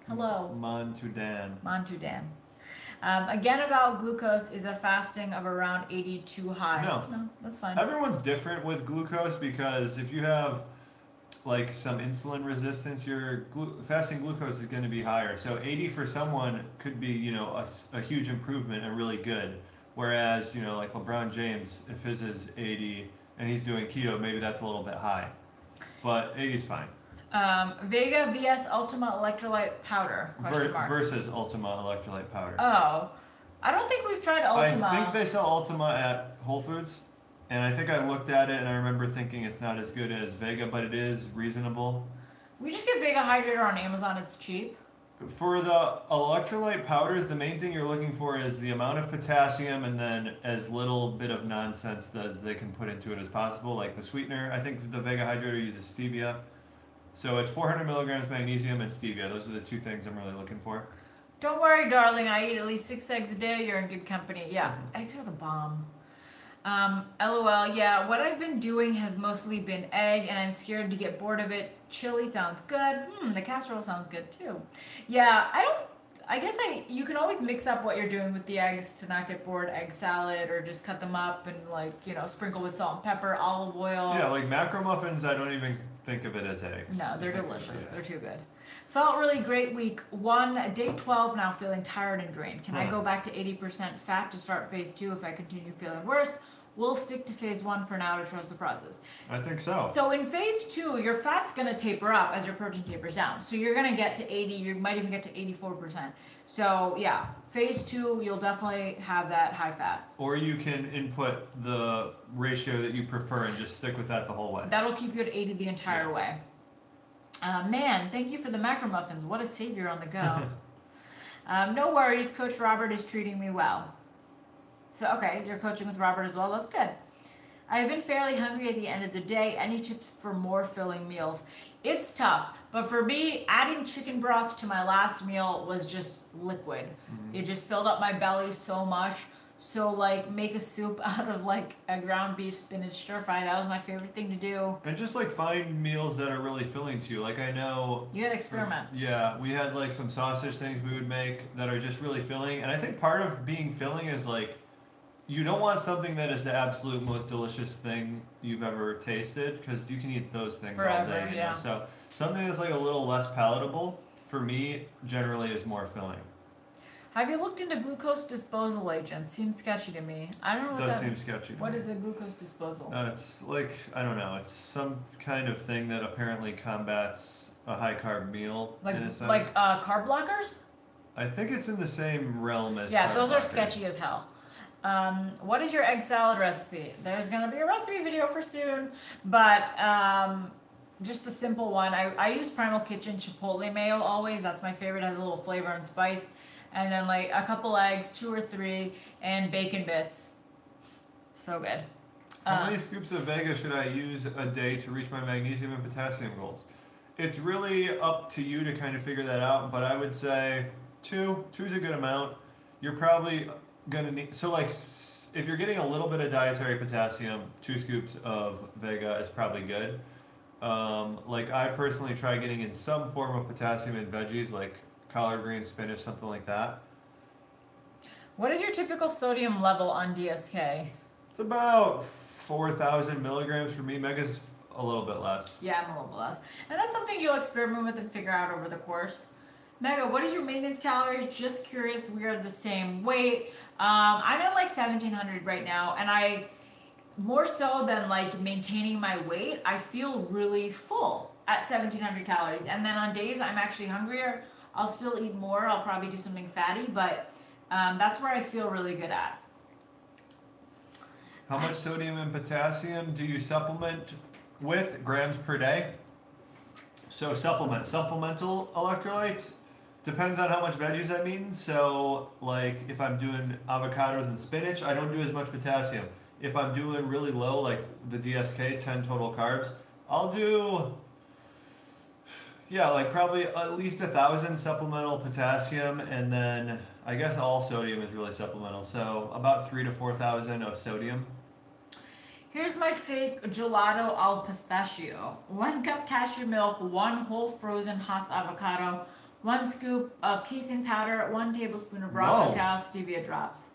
Hello. Montudan. Montudan. Again, about glucose, is a fasting of around 80 too high? No, that's fine. Everyone's different with glucose because if you have like some insulin resistance, your fasting glucose is going to be higher. So 80 for someone could be, a huge improvement and really good. Whereas, like LeBron James, if his is 80 and he's doing keto, maybe that's a little bit high. But 80 is fine. Vega vs Ultima electrolyte powder? Versus Ultima electrolyte powder. Oh, I don't think we've tried Ultima. I think they sell Ultima at Whole Foods. And I think I looked at it and I remember thinking it's not as good as Vega, but it is reasonable. We just get Vega Hydrator on Amazon. It's cheap. For the electrolyte powders, the main thing you're looking for is the amount of potassium and then as little bit of nonsense that they can put into it as possible. Like the sweetener, I think the Vega Hydrator uses stevia. So it's 400 milligrams magnesium and stevia. Those are the 2 things I'm really looking for. Don't worry, darling. I eat at least 6 eggs a day. You're in good company. Yeah, eggs are the bomb. LOL, yeah, what I've been doing has mostly been egg, and I'm scared to get bored of it. Chili sounds good. The casserole sounds good too. Yeah, you can always mix up what you're doing with the eggs to not get bored. Egg salad, or just cut them up and sprinkle with salt and pepper, olive oil. Yeah, like macro muffins, I don't even think of it as eggs. No, they're delicious. They're too good. Felt really great week 1, day 12, now feeling tired and drained. Can I go back to 80% fat to start phase 2 if I continue feeling worse? We'll stick to phase 1 for now to trust the process. I think so. So in phase 2, your fat's going to taper up as your protein tapers down. So you're going to get to 80, you might even get to 84%. So yeah, phase 2, you'll definitely have that high fat. Or you can input the ratio that you prefer and just stick with that the whole way. That'll keep you at 80 the entire way. Man, thank you for the macro muffins. What a savior on the go. No worries, Coach Robert is treating me well. So, okay, you're coaching with Robert as well. That's good. I've been fairly hungry at the end of the day. Any tips for more filling meals? It's tough, but for me, adding chicken broth to my last meal was just liquid. It just filled up my belly so much. So, make a soup out of, a ground beef spinach stir fry. That was my favorite thing to do. And just, find meals that are really filling to you. I know... You had to experiment. Yeah, we had, some sausage things we would make that are just really filling. And I think part of being filling is, you don't want something that is the absolute most delicious thing you've ever tasted, because you can eat those things forever, all day. Yeah. So something that's a little less palatable, for me, generally is more filling. Have you looked into glucose disposal agents? Seems sketchy to me. I don't know. It does seem sketchy to me. What is a glucose disposal? It's I don't know. It's some kind of thing that apparently combats a high carb meal in a sense. Carb blockers? I think it's in the same realm as Yeah, those are Crackers. sketchy as hell. What is your egg salad recipe? There's gonna be a recipe video for soon, but just a simple one. I use Primal Kitchen Chipotle mayo always. That's my favorite. It has a little flavor and spice, and then like a couple eggs, 2 or 3, and bacon bits. So good. How many scoops of Vega should I use a day to reach my magnesium and potassium goals? It's really up to you to kind of figure that out, but I would say 2. 2 is a good amount. You're probably gonna need, so like if you're getting a little bit of dietary potassium, 2 scoops of Vega is probably good. Like I personally try getting in some form of potassium in veggies like collard greens, spinach, something like that. What is your typical sodium level on DSK? It's about 4,000 milligrams for me. Mega's a little bit less. Yeah, I'm a little bit less. And that's something you'll experiment with and figure out over the course. Mega, what is your maintenance calories? Just curious, we are the same weight. I'm at like 1,700 right now, and I, more so than like maintaining my weight, I feel really full at 1,700 calories. And then on days I'm actually hungrier, I'll still eat more. I'll probably do something fatty, but that's where I feel really good at. How much sodium and potassium do you supplement with grams per day? So supplemental electrolytes depends on how much veggies I'm eating. So like if I'm doing avocados and spinach, I don't do as much potassium. If I'm doing really low, like the DSK 10 total carbs, I'll do, yeah, like probably at least 1,000 supplemental potassium, and then I guess all sodium is really supplemental. So about 3,000 to 4,000 of sodium. Here's my fake gelato al pistachio. 1 cup cashew milk, 1 whole frozen Hass avocado, 1 scoop of casein powder, 1 tablespoon of raw cacao, stevia drops.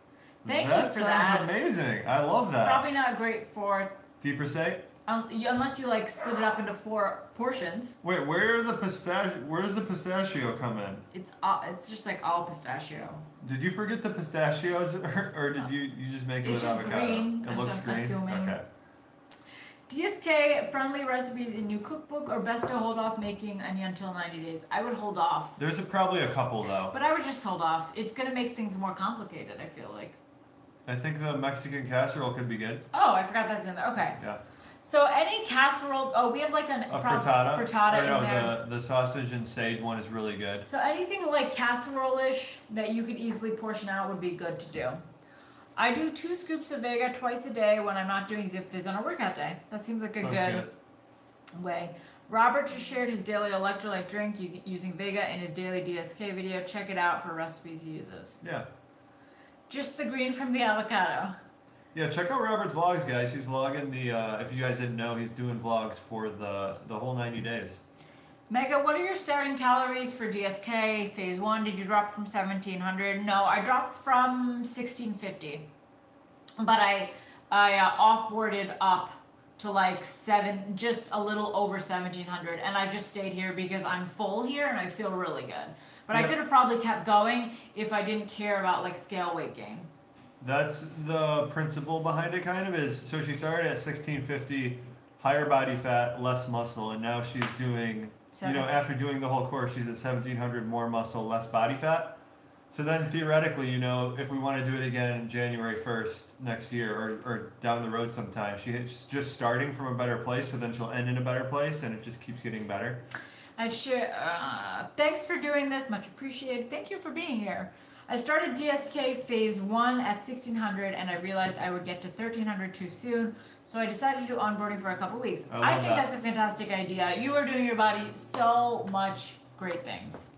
Thank you for that. That sounds amazing. I love that. Probably not great for Deeper say? unless you like split it up into 4 portions. Wait, where does the pistachio come in? It's just like all pistachio. Did you forget the pistachios, or did you just make it It's with just avocado? green, It looks I'm green. assuming. Okay. DSK friendly recipes in new cookbook, or best to hold off making any until 90 days? I would hold off. There's probably a couple though. But I would just hold off. It's gonna make things more complicated, I feel like. I think the Mexican casserole could be good. Oh, I forgot that's in there. Okay. Yeah. So any casserole, oh, we have like A frittata. Frittata Or no, in there. the sausage and sage one is really good. So anything like casserole-ish that you could easily portion out would be good to do. I do 2 scoops of Vega twice a day when I'm not doing Zip Fizz on a workout day. That seems like a Sounds good way. Robert just shared his daily electrolyte drink using Vega in his daily DSK video. Check it out for recipes he uses. Yeah. Just the green from the avocado. Yeah, check out Robert's vlogs, guys. He's vlogging if you guys didn't know, he's doing vlogs for the whole 90 days. Mega, what are your starting calories for DSK phase 1? Did you drop from 1,700? No, I dropped from 1,650. But I offboarded up to like just a little over 1,700, and I've just stayed here because I'm full here and I feel really good. But I could have probably kept going if I didn't care about like scale weight gain. That's the principle behind it, kind of, is, so she started at 1,650, higher body fat, less muscle, and now she's doing, after doing the whole course, she's at 1,700, more muscle, less body fat. So then theoretically, if we want to do it again January 1st next year, or down the road sometime, she's just starting from a better place, so then she'll end in a better place, and it just keeps getting better. Thanks for doing this, much appreciated. Thank you for being here. I started DSK phase 1 at 1,600, and I realized I would get to 1,300 too soon, so I decided to do onboarding for a couple weeks. I think that's a fantastic idea. You are doing your body so much great things.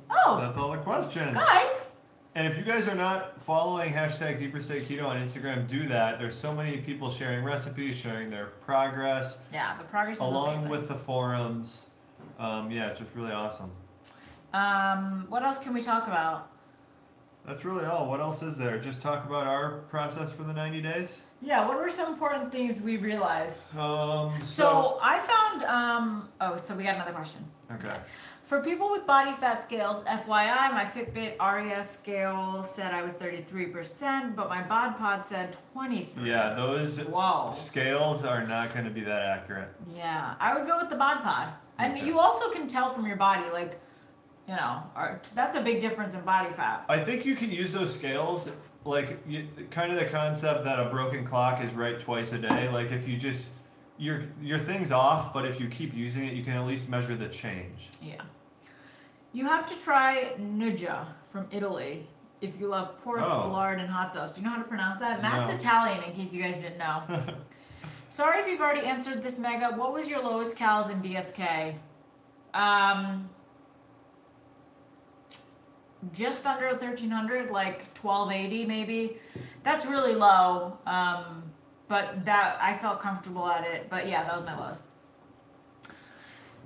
Oh! That's all the questions. Guys! And if you guys are not following #DeeperStateKeto on Instagram, do that. There's so many people sharing recipes, sharing their progress. Yeah, the progress is along amazing. with the forums. It's just really awesome. What else can we talk about? That's really all. What else is there? Just talk about our process for the 90 days? Yeah, what were some important things we realized? So I found, so we got another question. Okay. For people with body fat scales, FYI, my Fitbit RES scale said I was 33%, but my bod pod said 23%. Yeah, those scales are not going to be that accurate. Yeah, I would go with the bod pod. And you also can tell from your body, like, that's a big difference in body fat. I think you can use those scales, like kind of the concept that a broken clock is right twice a day. Like if you just your thing's off, but if you keep using it, you can at least measure the change. Yeah. You have to try Nuggia from Italy if you love pork, lard, and hot sauce. Do you know how to pronounce that? Matt's Italian, in case you guys didn't know. Sorry if you've already answered this, Mega. What was your lowest calories in DSK? Just under 1,300, like 1,280 maybe. That's really low, but that I felt comfortable at it. But yeah, that was my lowest.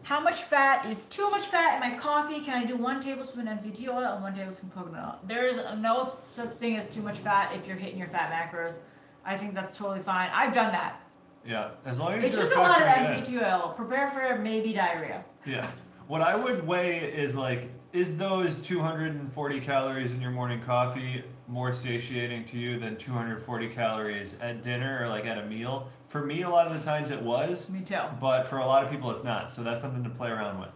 How much fat is too much fat in my coffee? Can I do 1 tablespoon MCT oil and 1 tablespoon coconut oil? There is no such thing as too much fat if you're hitting your fat macros. I think that's totally fine. I've done that. Yeah, as long as it's just a lot of MCT oil. Prepare for maybe diarrhea. Yeah. What I would weigh is like, is those 240 calories in your morning coffee more satiating to you than 240 calories at dinner or like at a meal? For me, a lot of the times it was. Me too. But for a lot of people, it's not. So that's something to play around with.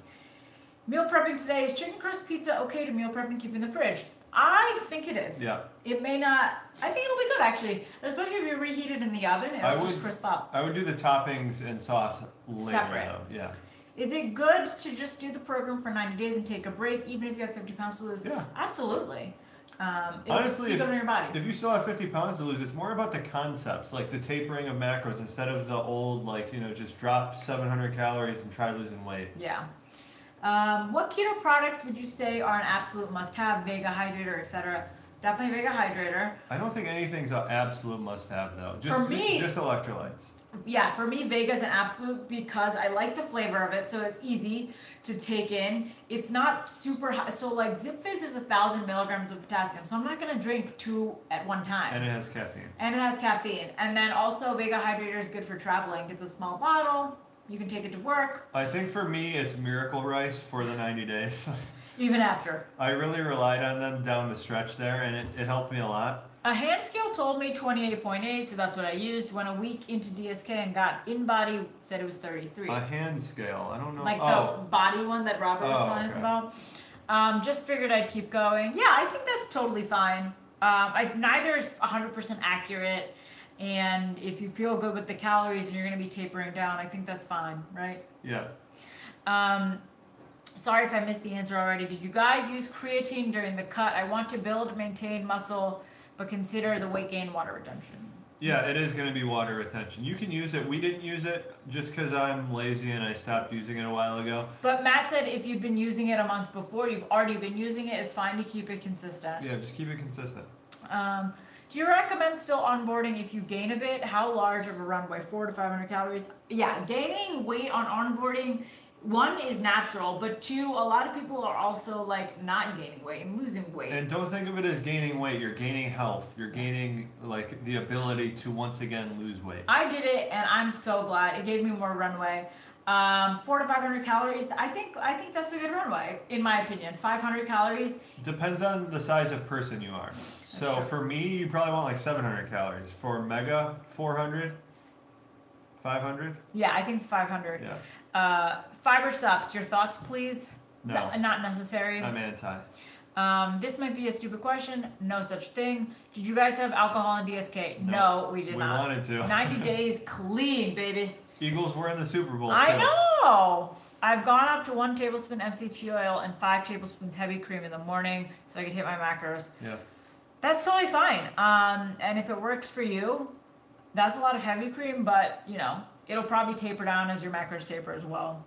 Meal prepping today. Is chicken crust pizza okay to meal prep and keep in the fridge? I think it is. Yeah. It may not. I think it'll be good actually, especially if you reheat it in the oven. It'll just crisp up. I would do the toppings and sauce later, separate. Though. Yeah. Is it good to just do the program for 90 days and take a break, even if you have 50 pounds to lose? Yeah. Absolutely. Honestly, good on your body. If you still have 50 pounds to lose, it's more about the concepts, like the tapering of macros, instead of the old, like, just drop 700 calories and try losing weight. Yeah. What keto products would you say are an absolute must-have? Vega Hydrator, etc. Definitely Vega Hydrator. I don't think anything's an absolute must-have, though. For me, just electrolytes. Yeah, for me, Vega's an absolute because I like the flavor of it, so it's easy to take in. It's not super high. So, like, ZipFizz is 1,000 milligrams of potassium, so I'm not going to drink 2 at one time. And it has caffeine. And then also, Vega Hydrator is good for traveling. Get the small bottle. You can take it to work. I think for me, it's Miracle Rice for the 90 days. Even after. I really relied on them down the stretch there, and it helped me a lot. A hand scale told me 28.8, so that's what I used. Went a week into DSK and got InBody, said it was 33. A hand scale? I don't know. Like the body one that Robert was telling us about. Just figured I'd keep going. Yeah, I think that's totally fine. Neither is 100% accurate. And if you feel good with the calories and you're going to be tapering down, I think that's fine, right? Yeah. Sorry if I missed the answer already. Did you guys use creatine during the cut? I want to build and maintain muscle, but consider the weight gain, water retention. Yeah, it is going to be water retention. You can use it. We didn't use it just because I'm lazy and I stopped using it a while ago. But Matt said if you've been using it a month before, you've already been using it, it's fine to keep it consistent. Yeah, just keep it consistent. Do you recommend still onboarding if you gain a bit? How large of a runway? 400 to 500 calories? Yeah, gaining weight on onboarding, 1 is natural, but 2, a lot of people are also like not gaining weight and losing weight. And don't think of it as gaining weight. You're gaining health. You're gaining like the ability to once again lose weight. I did it, and I'm so glad. It gave me more runway. 400 to 500 calories. I think that's a good runway, in my opinion. 500 calories. Depends on the size of person you are. So for me, you probably want like 700 calories. For Mega, 400. 500? Yeah, I think 500. Yeah. Fiber subs, your thoughts, please? No. Not necessary. I'm anti. This might be a stupid question. No such thing. Did you guys have alcohol in DSK? No, we did not. We wanted to. 90 days clean, baby. Eagles were in the Super Bowl, too. I know! I've gone up to 1 tablespoon MCT oil and 5 tablespoons heavy cream in the morning so I can hit my macros. Yeah. That's totally fine. And if it works for you, that's a lot of heavy cream, but, it'll probably taper down as your macros taper as well.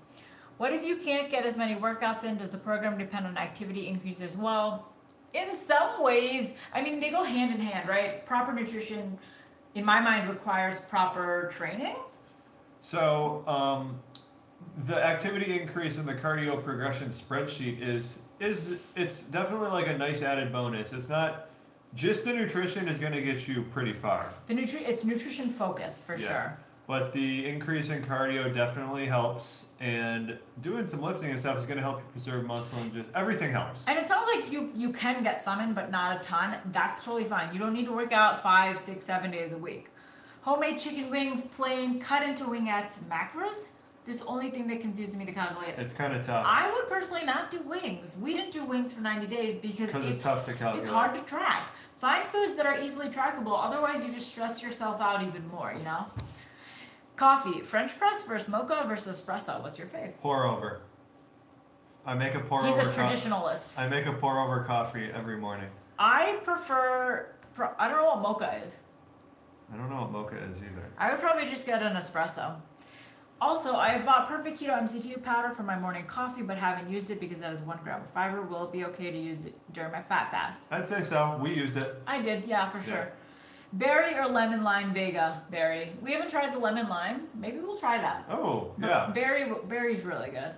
What if you can't get as many workouts in? Does the program depend on activity increase as well? In some ways, they go hand in hand, right? Proper nutrition, in my mind, requires proper training. So, the activity increase in the cardio progression spreadsheet it's definitely like a nice added bonus. It's not just the nutrition is going to get you pretty far. It's nutrition focused for sure. But the increase in cardio definitely helps, and doing some lifting and stuff is going to help you preserve muscle, and just everything helps. And it sounds like you can get some in, but not a ton. That's totally fine. You don't need to work out 5, 6, 7 days a week. Homemade chicken wings, plain, cut into wingettes, macros. This only thing that confuses me to calculate. It's kind of tough. I would personally not do wings. We didn't do wings for 90 days because it's tough to calculate. It's hard to track. Find foods that are easily trackable. Otherwise, you just stress yourself out even more, you know? Coffee. French press versus mocha versus espresso. What's your fave? Pour over. I make a pour He's over. He's a traditionalist. I make a pour over coffee every morning. I prefer... I don't know what mocha is. I don't know what mocha is either. I would probably just get an espresso. Also, I have bought Perfect Keto MCT powder for my morning coffee, but haven't used it because that is 1 gram of fiber. Will it be okay to use it during my fat fast? I'd say so. We used it. I did, yeah, for sure. Berry or lemon lime Vega? Berry. We haven't tried the lemon lime. Maybe we'll try that. Oh, but yeah. Berry's really good.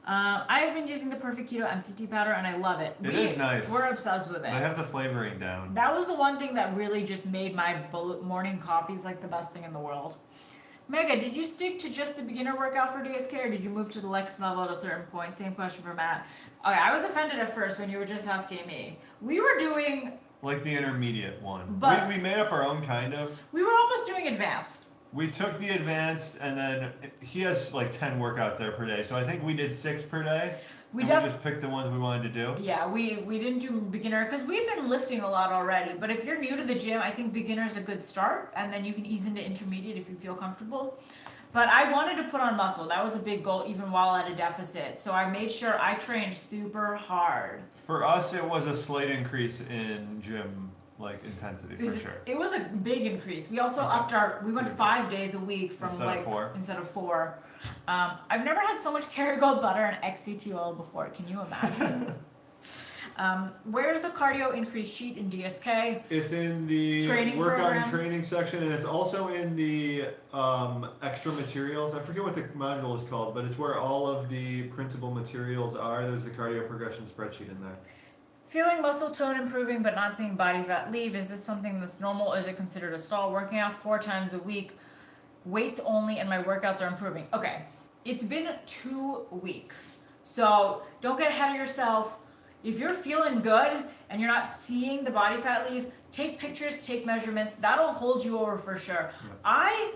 I have been using the Perfect Keto MCT powder and I love it. It is nice. We're obsessed with it. They have the flavoring down. That was the one thing that really just made my morning coffees like the best thing in the world. Mega, did you stick to just the beginner workout for DSK or did you move to the next level at a certain point? Same question for Matt. Okay, I was offended at first when you were just asking me. We were doing... Like the intermediate one. But we made up our own kind of. We were almost doing advanced. We took the advanced and then he has like 10 workouts there per day. So I think we did 6 per day. We just picked the ones we wanted to do. Yeah, we didn't do beginner because we've been lifting a lot already. But if you're new to the gym, I think beginner is a good start, and then you can ease into intermediate if you feel comfortable. But I wanted to put on muscle. That was a big goal, even while at a deficit. So I made sure I trained super hard. For us, it was a slight increase in gym intensity for sure. It was a big increase. We also upped we went 5 days a week from instead of 4. I've never had so much Kerrygold butter and XCT oil before. Can you imagine? Where's the cardio increase sheet in DSK? It's in the workout and training section, and it's also in the extra materials. I forget what the module is called, but it's where all of the printable materials are. There's a cardio progression spreadsheet in there. Feeling muscle tone improving but not seeing body fat leave. Is this something that's normal? Is it considered a stall? Working out 4 times a week, weights only, and my workouts are improving. Okay, it's been 2 weeks. So don't get ahead of yourself. If you're feeling good and you're not seeing the body fat leave, take pictures, take measurements. That'll hold you over for sure. Yeah. I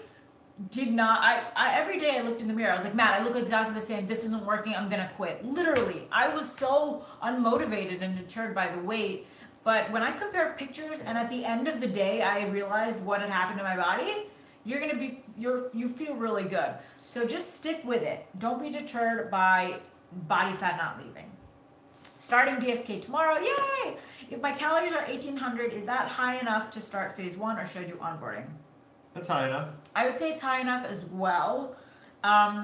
did not, every day I looked in the mirror, I was like, Matt, I look exactly the same. This isn't working. I'm going to quit. Literally, I was so unmotivated and deterred by the weight. But when I compare pictures and at the end of the day, I realized what had happened to my body, you feel really good. So just stick with it. Don't be deterred by body fat not leaving. Starting DSK tomorrow, yay! If my calories are 1,800, is that high enough to start phase 1 or should I do onboarding? That's high enough. I would say it's high enough as well.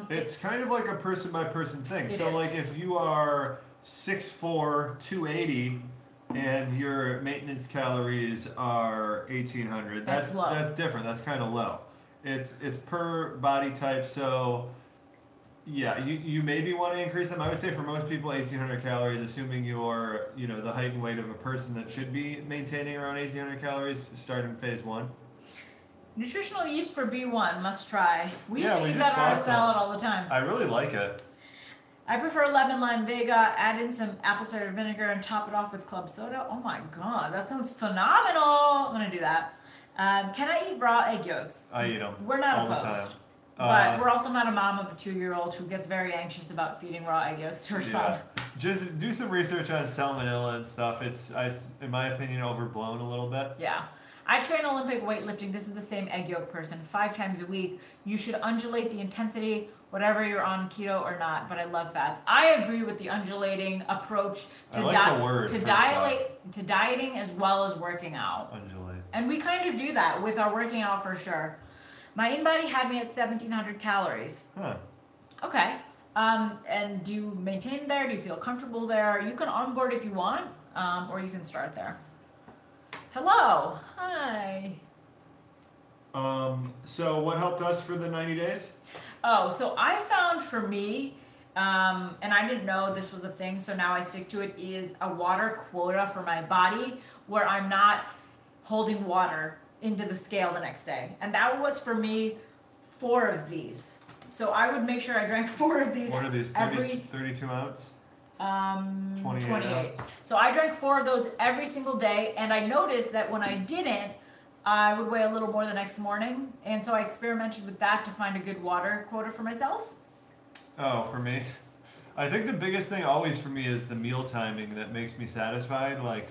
It's kind of like a person by person thing. So like if you are 6'4", 280, and your maintenance calories are 1,800, that's low. That's different. That's kind of low. It's per body type, so yeah, you maybe want to increase them. I would say for most people, 1,800 calories, assuming you're the height and weight of a person that should be maintaining around 1,800 calories, start in phase 1. Nutritional yeast for B1, must try. We used to eat that on our salad all the time. I really like it. I prefer lemon lime Vega, add in some apple cider vinegar and top it off with club soda. Oh my god, that sounds phenomenal. I'm going to do that. Can I eat raw egg yolks? I eat them. We're not all opposed. But we're also not a mom of a 2-year-old who gets very anxious about feeding raw egg yolks to her son. Just do some research on salmonella and stuff. It's, in my opinion, overblown a little bit. Yeah. I train Olympic weightlifting. This is the same egg yolk person 5 times a week. You should undulate the intensity, whatever you're on keto or not, but I love fats. I agree with the undulating approach to, to dieting as well as working out. Undulate. And we kind of do that with our working out for sure. My in-body had me at 1,700 calories. Huh. Okay. And do you maintain there? Do you feel comfortable there? You can onboard if you want, or you can start there. Hello. Hi. So what helped us for the 90 days? Oh, so I found for me, and I didn't know this was a thing, so now I stick to it, is a water quota for my body where I'm not holding water into the scale the next day. And that was for me 4 of these. So I would make sure I drank 4 of these. What are these? 32 ounce? 28. So I drank 4 of those every single day, and I noticed that when I didn't, I would weigh a little more the next morning, and so I experimented with that to find a good water quota for myself. Oh, for me, I think the biggest thing always for me is the meal timing that makes me satisfied. Like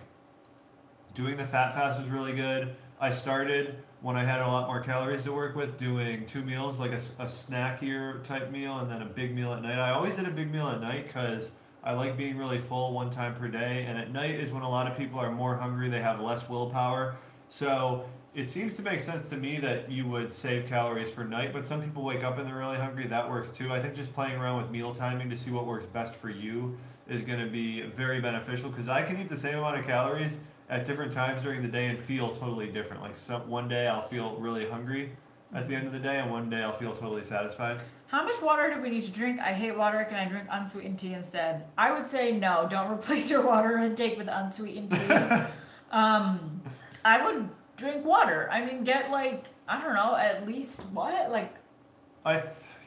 doing the fat fast was really good. I started when I had a lot more calories to work with doing two meals, like a snackier type meal and then a big meal at night. I always did a big meal at night because I like being really full one time per day. And at night is when a lot of people are more hungry, they have less willpower. So it seems to make sense to me that you would save calories for night, but some people wake up and they're really hungry. That works too. I think just playing around with meal timing to see what works best for you is going to be very beneficial because I can eat the same amount of calories at different times during the day and feel totally different. Like one day I'll feel really hungry at the end of the day and one day I'll feel totally satisfied. How much water do we need to drink? I hate water. Can I drink unsweetened tea instead? I would say no. Don't replace your water intake with unsweetened tea. I would drink water. I mean, get like, I don't know, at least what? Like,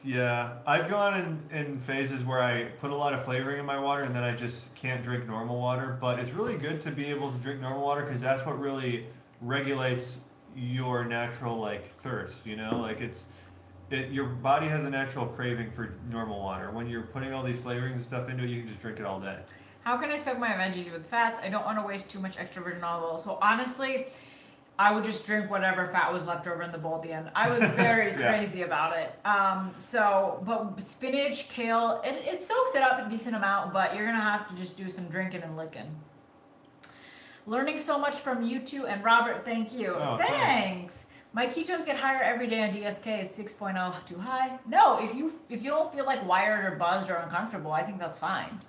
yeah, I've gone in phases where I put a lot of flavoring in my water and then I just can't drink normal water. But it's really good to be able to drink normal water because that's what really regulates your natural like thirst. You know, like your body has a natural craving for normal water. When you're putting all these flavorings and stuff into it, you can just drink it all day. How can I soak my veggies with fats? I don't want to waste too much extra virgin olive oil. So honestly, I would just drink whatever fat was left over in the bowl at the end. I was very crazy about it. But spinach, kale, it soaks it up a decent amount, but you're going to have to just do some drinking and licking. Learning so much from you two and Robert, thank you. Oh, thanks. My ketones get higher every day on DSK. Is 6.0 too high? No, if you don't feel like wired or buzzed or uncomfortable, I think that's fine.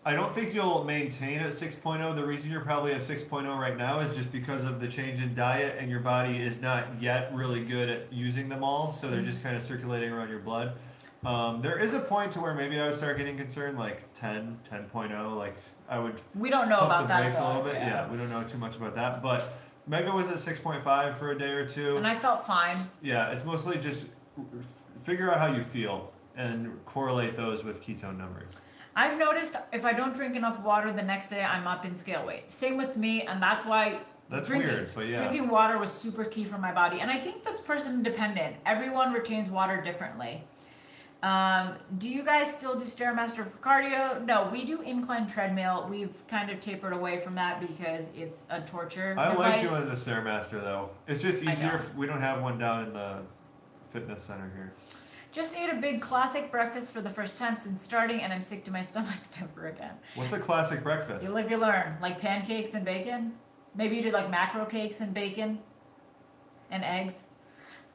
I don't think you'll maintain at 6.0. The reason you're probably at 6.0 right now is just because of the change in diet and your body is not yet really good at using them all. So they're just kind of circulating around your blood. There is a point to where maybe I would start getting concerned, like 10.0. Like I would. We don't know about that. Brakes a little bit. Yeah, we don't know too much about that. But Mega was at 6.5 for a day or two. And I felt fine. Yeah, it's mostly just figure out how you feel and correlate those with ketone numbers. I've noticed if I don't drink enough water the next day, I'm up in scale weight. Same with me, and that's why weird, but yeah. Drinking water was super key for my body. And I think that's person dependent. Everyone retains water differently. Do you guys still do Stairmaster for cardio? No, we do incline treadmill. We've kind of tapered away from that because it's a torture I device. like doing the Stairmaster though. It's just easier. We don't have one down in the fitness center here. Just ate a big classic breakfast for the first time since starting, and I'm sick to my stomach. Never again. What's a classic breakfast? You live, you learn. Like pancakes and bacon. Maybe you do like macro cakes and bacon and eggs.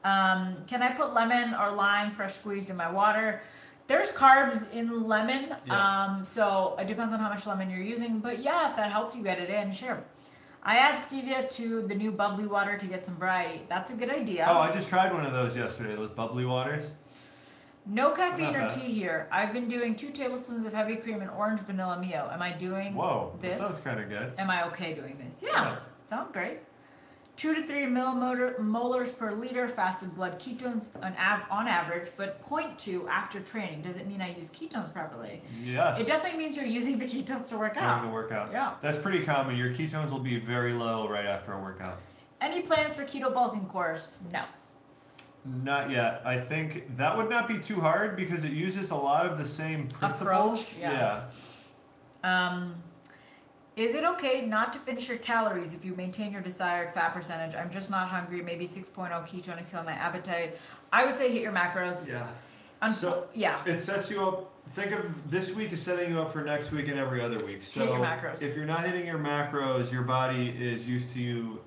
Can I put lemon or lime fresh squeezed in my water? There's carbs in lemon, so it depends on how much lemon you're using. But yeah, if that helps you get it in, sure. I add stevia to the new bubbly water to get some variety. That's a good idea. Oh, I just tried one of those yesterday, those bubbly waters. No caffeine or tea here. I've been doing 2 tablespoons of heavy cream and orange vanilla Mio. Am I doing this? That sounds kind of good. Am I okay doing this? Yeah. Sounds great. 2 to 3 millimolars per liter fasted blood ketones on average, but 0.2 after training. Does it mean I use ketones properly? Yes. It definitely means you're using the ketones to work out. During the workout. Yeah. That's pretty common. Your ketones will be very low right after a workout. Any plans for keto bulking course? No. Not yet. I think that would not be too hard because it uses a lot of the same principles. Yeah. Is it okay not to finish your calories if you maintain your desired fat percentage? I'm just not hungry. Maybe 6.0 ketone is killing my appetite. I would say hit your macros. Yeah. Yeah. It sets you up. Think of this week as setting you up for next week and every other week. So hit your macros. If you're not hitting your macros, your body is used to you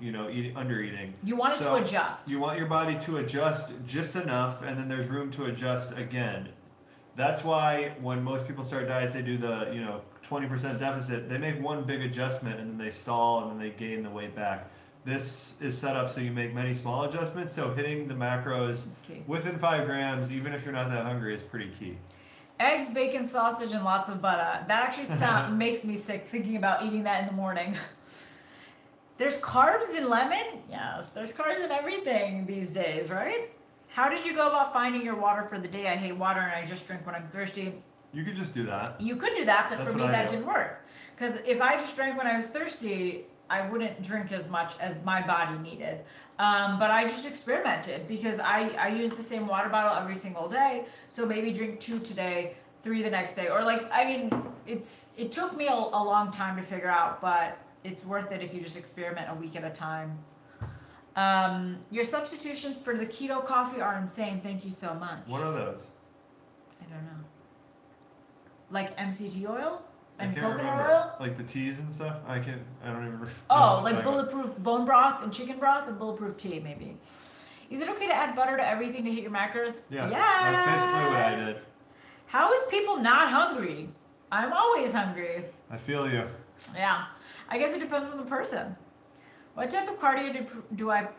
under eating. You want it to adjust. You want your body to adjust just enough, and then there's room to adjust again. That's why when most people start diets, they do the 20% deficit. They make one big adjustment and then they stall and then they gain the weight back. This is set up so you make many small adjustments. So hitting the macros within 5 grams, even if you're not that hungry, is pretty key. Eggs, bacon, sausage, and lots of butter. That actually makes me sick thinking about eating that in the morning. There's carbs in lemon? Yes, there's carbs in everything these days, right? How did you go about finding your water for the day? I hate water and I just drink when I'm thirsty. You could just do that. You could do that, but for me that didn't work. Because if I just drank when I was thirsty, I wouldn't drink as much as my body needed. But I just experimented because I use the same water bottle every single day. So maybe drink 2 today, 3 the next day. Or like, I mean, it took me a long time to figure out, but it's worth it if you just experiment a week at a time. Your substitutions for the keto coffee are insane. Thank you so much. What are those? I don't know. Like MCT oil and I can't coconut remember. oil? Like the teas and stuff? I don't even remember. Oh, like bulletproof bone broth and chicken broth and bulletproof tea, maybe. Is it okay to add butter to everything to hit your macros? Yeah, yes! that's basically what I did. How is people not hungry? I'm always hungry. I feel you. Yeah. I guess it depends on the person. What type of cardio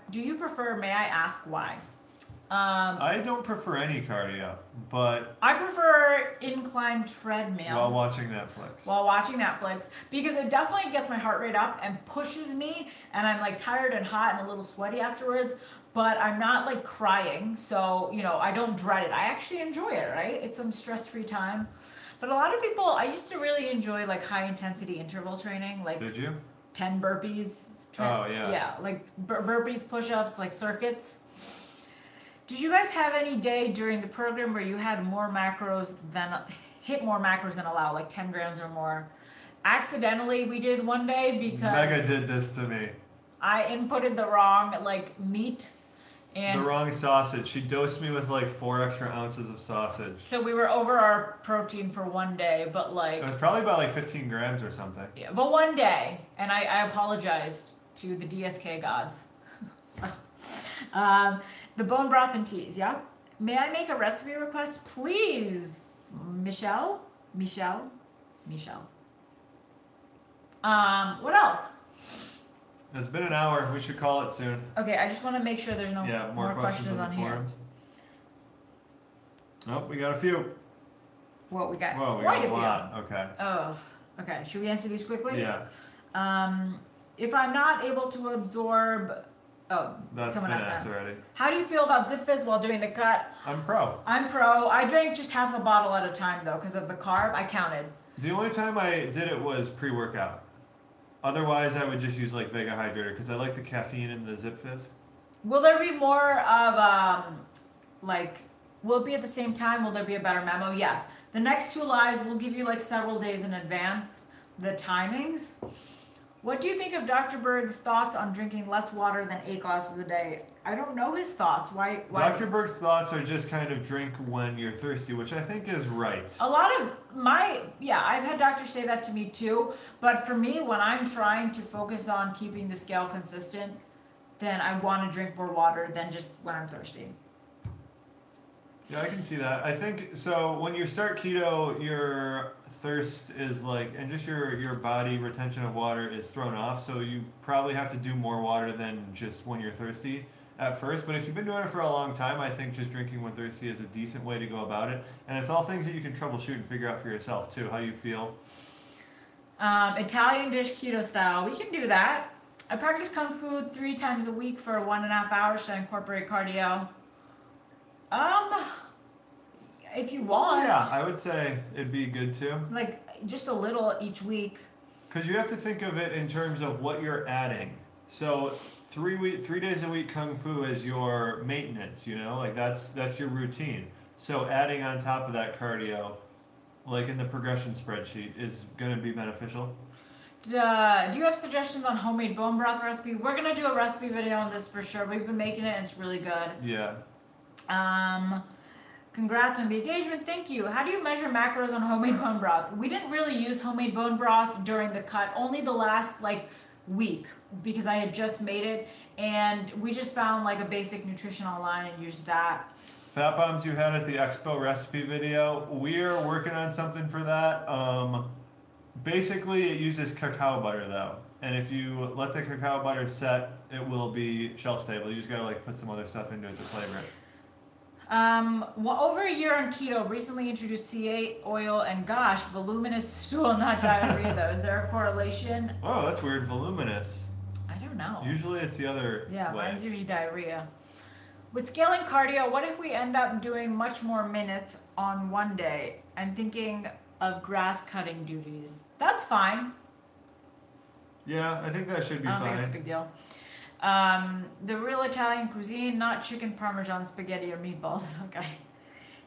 do you prefer? May I ask why? I don't prefer any cardio, but I prefer incline treadmill while watching Netflix. Because it definitely gets my heart rate up and pushes me, and I'm like tired and hot and a little sweaty afterwards, but I'm not like crying, so I don't dread it. I actually enjoy it, right? It's some stress-free time. But a lot of people, I used to really enjoy like high intensity interval training, like Did you? 10 burpees. Oh yeah. Yeah, like burpees, push-ups, like circuits. Did you guys have any day during the program where you had hit more macros than allowed, like 10 grams or more? Accidentally, we did one day because Mega did this to me. I inputted the wrong like meat and The wrong sausage. She dosed me with like 4 extra ounces of sausage. so we were over our protein for one day, but like It was probably about like 15 grams or something. yeah, but one day, and I apologized to the DSK gods. So, the bone broth and teas, yeah? May I make a recipe request? Please, Michelle? What else? It's been an hour. We should call it soon. Okay, I just want to make sure there's no more questions on the forums. Oh, we got a few. What we got? Whoa, we quite got a few. lot. Okay. Oh, okay. Should we answer these quickly? Yeah. If I'm not able to absorb, That's someone been asked asked that. already. How do you feel about Zip Fizz while doing the cut? I'm pro. I'm pro. I drank just half a bottle at a time though, because of the carb. I counted. The only time I did it was pre-workout. Otherwise, I would just use like Vega Hydrator because I like the caffeine in the Zip Fizz. Will there be more of will it be at the same time? Will there be a better memo? Yes. The next 2 lives will give you like several days in advance the timings. What do you think of Dr. Berg's thoughts on drinking less water than 8 glasses a day? I don't know his thoughts. Why? Dr. Berg's thoughts are just kind of drink when you're thirsty, which I think is right. A lot of I've had doctors say that to me too, but for me, when I'm trying to focus on keeping the scale consistent, then I want to drink more water than just when I'm thirsty. Yeah, I can see that. I think, so when you start keto, your thirst is like, and just your body retention of water is thrown off, so you probably have to do more water than just when you're thirsty at first. But if you've been doing it for a long time, I think just drinking when thirsty is a decent way to go about it. And it's all things that you can troubleshoot and figure out for yourself too, how you feel. Italian dish keto style, we can do that. I practice Kung Fu 3 times a week for 1.5 hours to incorporate cardio. If you want. Yeah, I would say it'd be good too. Like just a little each week. Because you have to think of it in terms of what you're adding. So 3 days a week Kung Fu is your maintenance, like that's your routine. So adding on top of that cardio, like in the progression spreadsheet, is going to be beneficial. Do you have suggestions on homemade bone broth recipe? We're going to do a recipe video on this for sure. We've been making it and it's really good. Yeah. Congrats on the engagement. Thank you. How do you measure macros on homemade bone broth? We didn't really use homemade bone broth during the cut, only the last week, because I had just made it and we just found a basic nutrition online and used that. Fat bombs you had at the expo recipe video, we are working on something for that. Basically it uses cacao butter though, and if you let the cacao butter set, it will be shelf stable. You just gotta put some other stuff into it to flavor it. Over a year on keto, recently introduced C8 oil, and gosh, voluminous stool, not diarrhea though. Is there a correlation? Oh, that's weird. Voluminous. I don't know. Usually it's the other way. Mine's usually diarrhea. With scaling cardio, what if we end up doing much more minutes on one day? I'm thinking of grass cutting duties. That's fine. Yeah, I think that should be I don't fine. think it's a big deal. The real Italian cuisine, not chicken parmesan spaghetti or meatballs. Okay.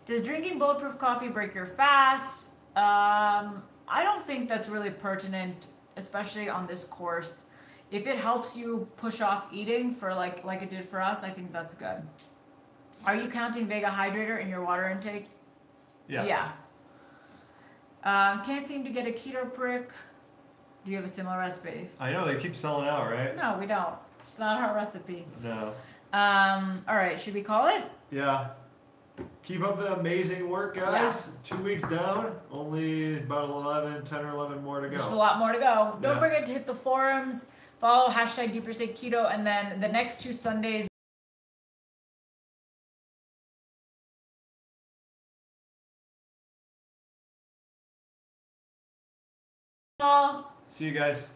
Does drinking bulletproof coffee break your fast? I don't think that's really pertinent, especially on this course. If it helps you push off eating for like it did for us, I think that's good. Are you counting Vega Hydrator in your water intake? Yeah. Yeah. Can't seem to get a keto prick. Do you have a similar recipe? I know, they keep selling out, right? No, we don't. It's not our recipe. No. All right, should we call it? Yeah. Keep up the amazing work, guys. Yeah. 2 weeks down, only about 10 or 11 more to go. Just a lot more to go. Don't forget to hit the forums, follow hashtag Deeper State Keto, and then the next 2 Sundays. See you guys.